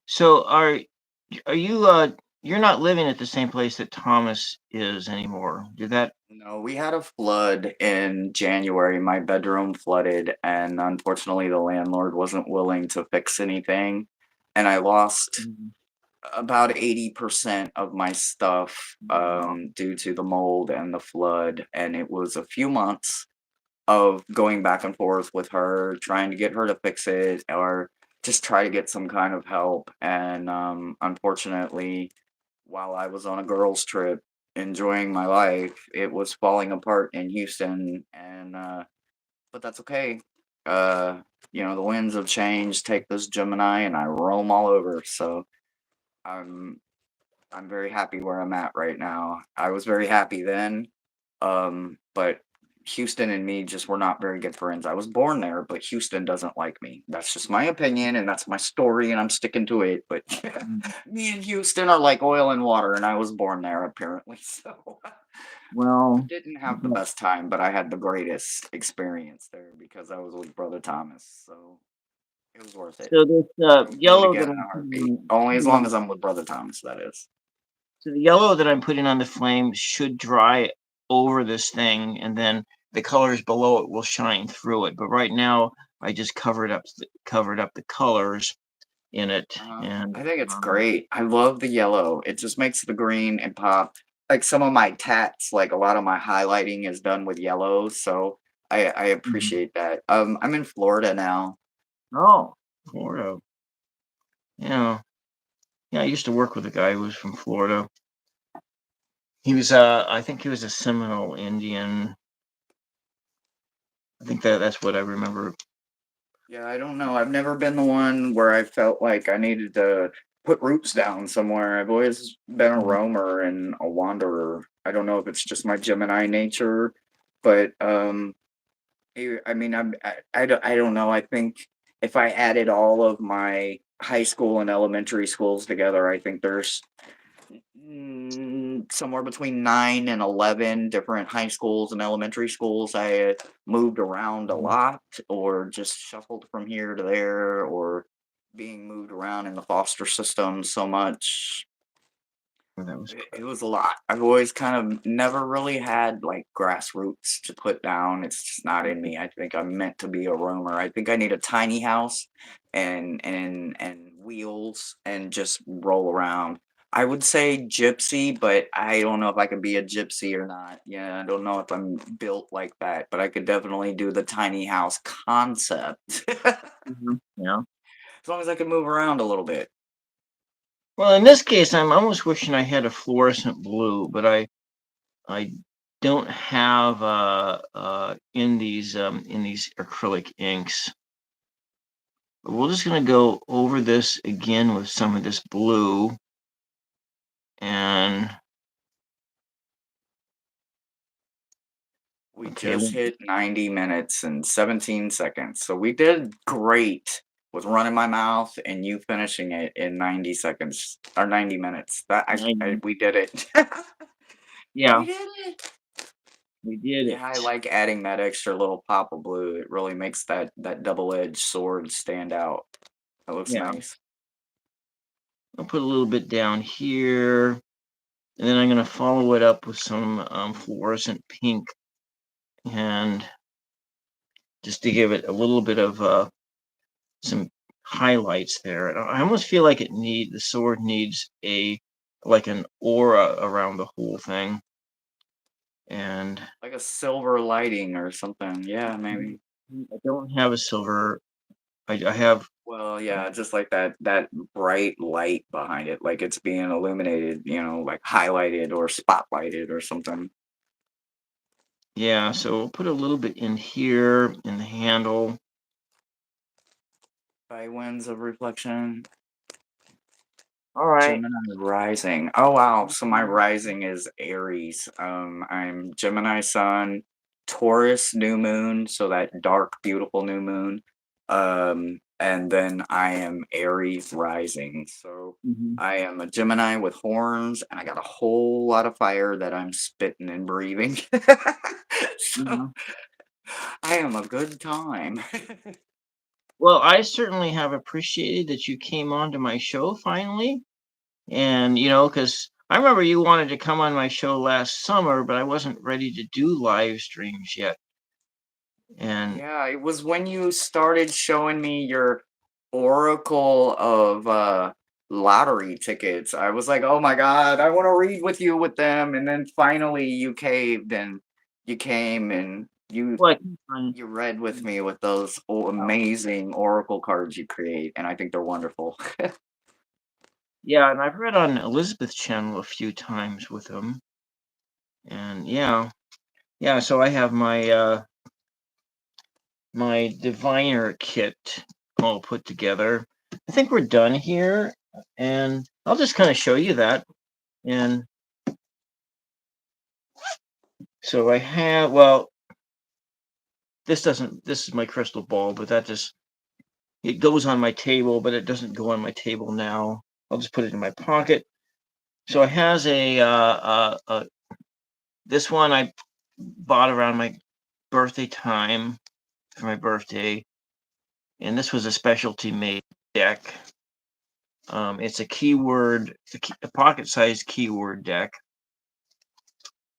So are you you're not living at the same place that Thomas is anymore? Did that No, we had a flood in January. My bedroom flooded, and unfortunately, the landlord wasn't willing to fix anything. And I lost Mhm. about 80% of my stuff Oh. due to the mold and the flood. And it was a few months of going back and forth with her, trying to get her to fix it or just try to get some kind of help. And unfortunately, while I was on a girls' trip enjoying my life, it was falling apart in Houston. And but that's okay. Uh, the winds of change take this Gemini, and I roam all over. So I'm I'm very happy where I'm at right now. I was very happy then, but Houston and me just were not very good friends. I was born there, but Houston doesn't like me. That's just my opinion, and that's my story, and I'm sticking to it. But Mhm. me and Houston are like oil and water, and I was born there apparently. So I Well, didn't have the but best time, but I had the greatest experience there because I was with Brother Thomas. So it was worth it. so this I would do it yellow again that in I'm a putting heartbeat. on, Only as putting long on as I'm with Brother Thomas, that is. so the yellow that I'm putting on the flame should dry over this thing, and then the colors below it will shine through it. But right now, I just covered up the colors in it, and I think it's um, great. I love the yellow. It just makes the green and pop. Like some of my tats, like a lot of my highlighting is done with yellow, so I mhm. appreciate that. I'm in Florida now. Oh, Florida, yeah, yeah. I used to work with a guy who was from Florida. He was, I think he was a Seminole Indian. I think that's what I remember. Yeah, I don't know. I've never been the one where I felt like I needed to put roots down somewhere. I've always been a Mhm, roamer and a wanderer. I don't know if it's just my Gemini nature, but I mean, I don't know. I think if I added all of my high school and elementary schools together, I think there's somewhere between 9 and 11 different high schools and elementary schools. I moved around a mhm. lot, or just shuffled from here to there, or being moved around in the foster system so much. That was It was a lot. I've always kind of never really had like grassroots to put down. It's just not in me. I think I'm meant to be a roamer. I think I need a tiny house and wheels and just roll around. I would say gypsy, but I don't know if I could be a gypsy or not. Yeah, I don't know if I'm built like that, but I could definitely do the tiny house concept. As yeah. long as I can move around a little bit. Well, in this case, I'm almost wishing I had a fluorescent blue, but I don't have in these acrylic inks. But we're just gonna go over this again with some of this blue, and We okay, just hit 90 minutes and 17 seconds. So we did great with running my mouth and you finishing it in 90 seconds or 90 minutes. We did it. yeah, We did it. we did Yeah, I it. like adding that extra little pop of blue. It really makes that double-edged sword stand out. That looks Yeah, nice. I'll put a little bit down here, and then I'm gonna follow it up with some fluorescent pink, and just to give it a little bit of some highlights there. I almost feel like the sword needs a like an aura around the whole thing. And Like a silver lighting or something. Yeah, maybe. I don't have a silver. I have Well, yeah, just like that bright light behind it, like it's being illuminated, like highlighted or spotlighted or something. yeah. So we'll put a little bit in here in the handle. By winds of reflection. All right. Gemini rising. Oh wow. So my rising is Aries. I'm Gemini sun, Taurus new moon, so that dark, beautiful new moon. And then I am Aries rising. So Mhm. I am a Gemini with horns, and I got a whole lot of fire that I'm spitting and breathing. So Yeah. I am a good time. Well, I certainly have appreciated that you came on to my show finally. And, because I remember you wanted to come on my show last summer, but I wasn't ready to do live streams yet. And Yeah, it was when you started showing me your oracle of lottery tickets. I was like, "Oh my God, I want to read with you with them." And then finally you caved and you came and well, I keep on, you read with me with those amazing oracle cards you create, and I think they're wonderful. yeah, and I've read on Elizabeth's channel a few times with them. And yeah, yeah, so I have my diviner kit all put together. I think we're done here, and I'll just kind of show you that. And so I have, well, this is my crystal ball, but it goes on my table, but it doesn't go on my table now. I'll just put it in my pocket. So it has this one I bought around my birthday time for my birthday, and this was a specialty made deck. It's a a pocket-sized keyword deck,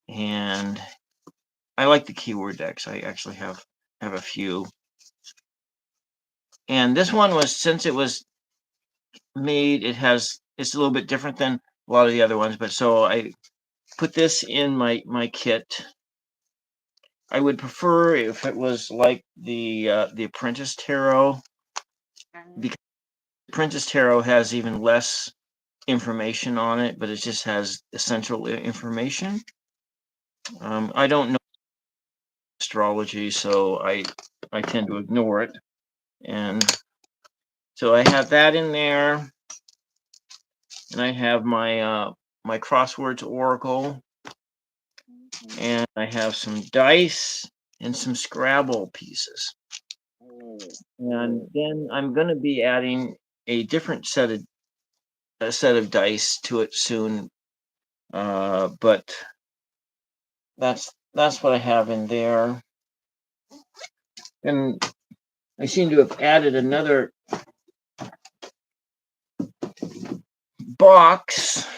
and I like the keyword decks. I actually have a few, and this one was since it was made, it's a little bit different than a lot of the other ones. But so I put this in my kit. I would prefer if it was like the Apprentice Tarot, because Apprentice Tarot has even less information on it, but it just has essential information. I don't know astrology, so I tend to ignore it. And so I have that in there, and I have my crosswords oracle, and I have some dice and some Scrabble pieces. And then I'm going to be adding a different set of dice to it soon. But that's what I have in there. And I seem to have added another box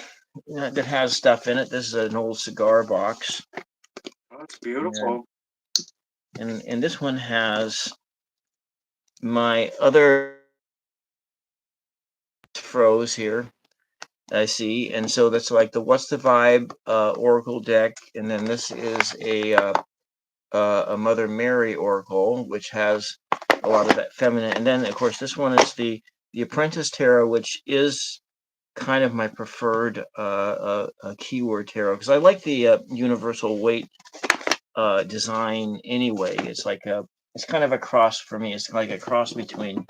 that has stuff in it. This is an old cigar box, Oh, that's and beautiful. and this one has my other froze here. I see, and so that's like the What's the Vibe Oracle deck, and then this is a Mother Mary Oracle, which has a lot of that feminine, and then of course this one is the Apprentice Tarot, which is kind of my preferred keyword tarot because I like the universal weight design anyway. It's kind of a cross for me. It's like a cross between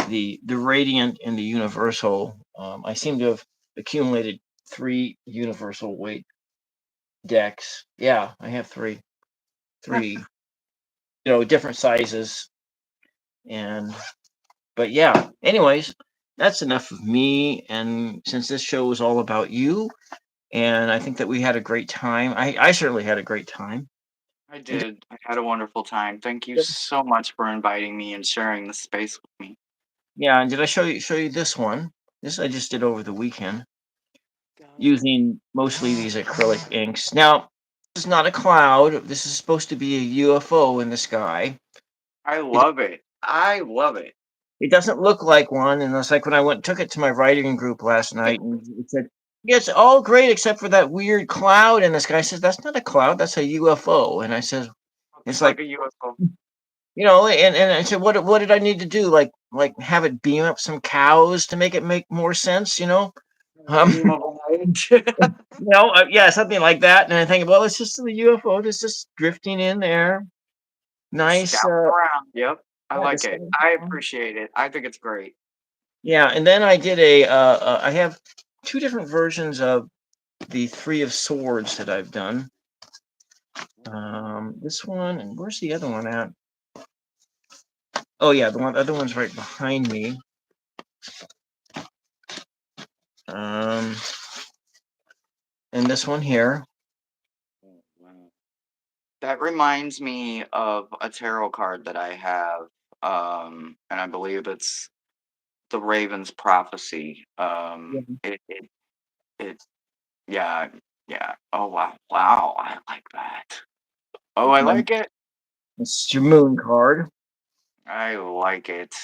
the radiant and the universal. I seem to have accumulated three universal weight decks. Yeah, I have three, different sizes. And but yeah, anyways, that's enough of me. And since this show is all about you, and I think that we had a great time. I certainly had a great time. I And did. I had a wonderful time. Thank you so much for inviting me and sharing the space with me. yeah, and did I show you this one? This I just did over the weekend Guys. using mostly these acrylic inks. Now, this is not a cloud. This is supposed to be a UFO in the sky. I It love it. I love it. it doesn't look like one, and it's like when I went took it to my writing group last night, and it said, "Yeah, it's all great except for that weird cloud." And this guy says, "That's not a cloud. That's a UFO." And I says, "It's Looks like." like a UFO. And I said, what did I need to do? Like have it beam up some cows to make it make more sense, you know? Um, Beam of light. yeah, something like that. And I think, well, it's just the UFO that's just drifting in there. Nice. Scouting around. Yep. I Yeah, like just it. I appreciate it. I think it's great. yeah. And then I have two different versions of the Three of Swords that I've done. This one, and where's the other one at? Oh yeah, the other one's right behind me. Um, and this one here. Oh, wow. That reminds me of a tarot card that I have, and I believe it's the Raven's Prophecy. It yeah, yeah. Oh, wow. Wow, I like that. Oh, It's I my like it. it's your moon card. I like it.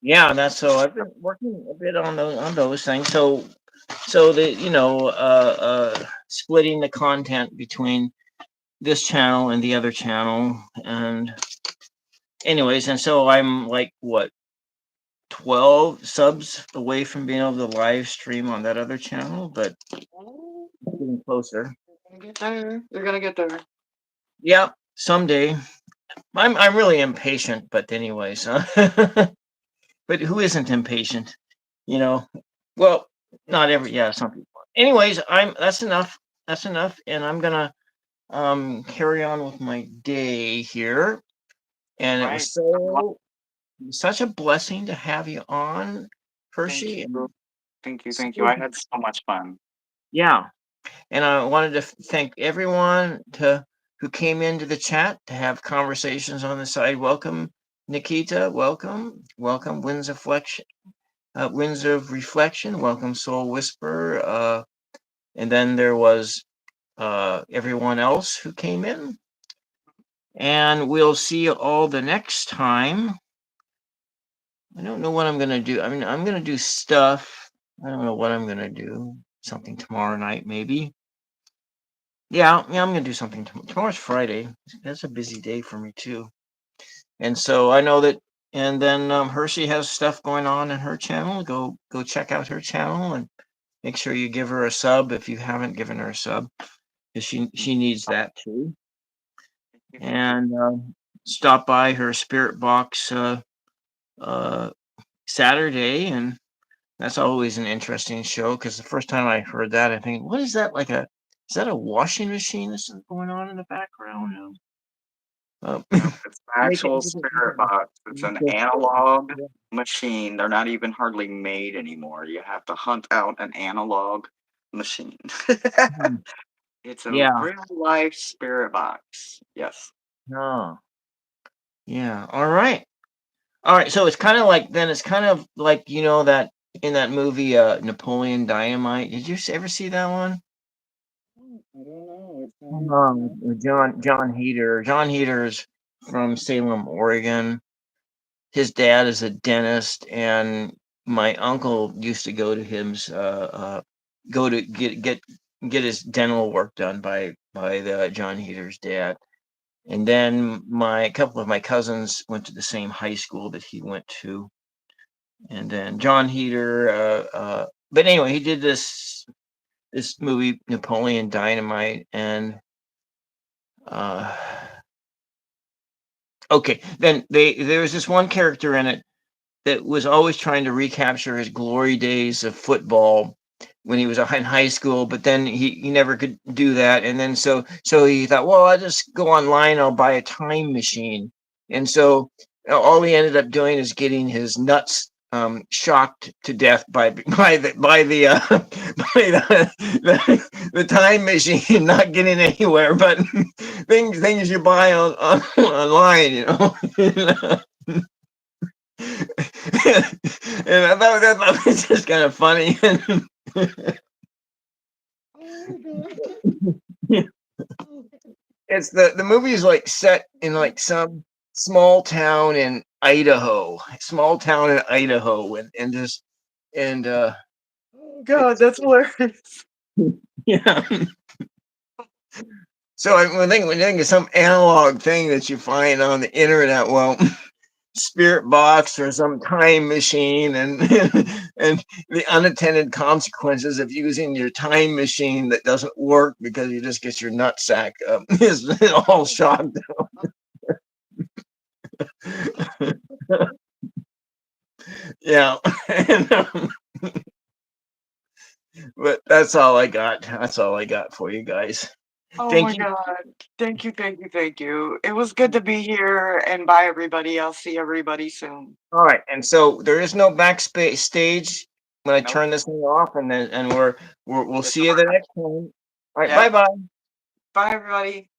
Yeah, and that's so I've been working a bit on those things. So the splitting the content between this channel and the other channel, and anyways, and so I'm like what 12 subs away from being able to live stream on that other channel, but Oh, getting closer. you're gonna get there. You're gonna get there. Yeah, someday. I'm really impatient, but anyways, but who isn't impatient? You know, well, not every yeah, some people. Anyways, I'm that's enough. That's enough, and I'm gonna carry on with my day here. And it Right. was I love such a blessing to have you on, Thank Hershey, you. and Thank you. so Thank you. I had so much fun. yeah. And I wanted to thank everyone to who came into the chat to have conversations on the side. Welcome, Nikita. Welcome, Winds of Reflection. Welcome, Soul Whisper. And then there was everyone else who came in. And we'll see you all the next time. I don't know what I'm going to do. I mean, I'm going to do stuff. I don't know what I'm going to do. Something tomorrow night, maybe. Yeah, I'm going to do something tomorrow's Friday. That's a busy day for me, too. And so I know that. And then Hershey has stuff going on in her channel. Go check out her channel and make sure you give her a sub if you haven't given her a sub, because she needs that too. Thank you. Thank you. And stop by her spirit box uh, Saturday, and that's always an interesting show because the first time I heard that, I think, what is that? Is that a washing machine that's going on in the background? Nope, it's an Make it, actual spirit box. It's an analog machine. They're not even hardly made anymore. You have to hunt out an analog machine. It's a yeah. real life spirit box. Yes. Oh, yeah. All right. All right. So it's kind of like then it's kind of like that in that movie, Napoleon Dynamite. Did you ever see that one? I don't know. It sounds John Heater. John Heater's from Salem, Oregon. His dad is a dentist, and my uncle used to go to his go to get his dental work done by the John Heater's dad. And then my a couple of my cousins went to the same high school that he went to. And then John Heater, but anyway, he did this movie Napoleon Dynamite, and uh, okay, then there was this one character in it that was always trying to recapture his glory days of football when he was in high school, but then he never could do that. And then so he thought, well, I'll just go online, I'll buy a time machine. And so all he ended up doing is getting his nuts shocked to death by the time machine, not getting anywhere, but things you buy on online, and I thought that was just kind of funny. It's the movie is like set in like some small town in Idaho, and just and Oh God, it's that's hilarious. yeah. So when thinking of some analog thing that you find on the internet, well, spirit box or some time machine, and and the unintended consequences of using your time machine that doesn't work because you just get your nutsack is all shocked. Yeah. And, but that's all I got for you guys. Oh my Thank you. God. Thank you, thank you, thank you. It was good to be here, and bye everybody. I'll see everybody soon. All right, and so there is no backspace stage when I Nope. turn this thing off, and then we'll Just see a you the wrap. next time. All right, bye Yep. bye. Bye everybody.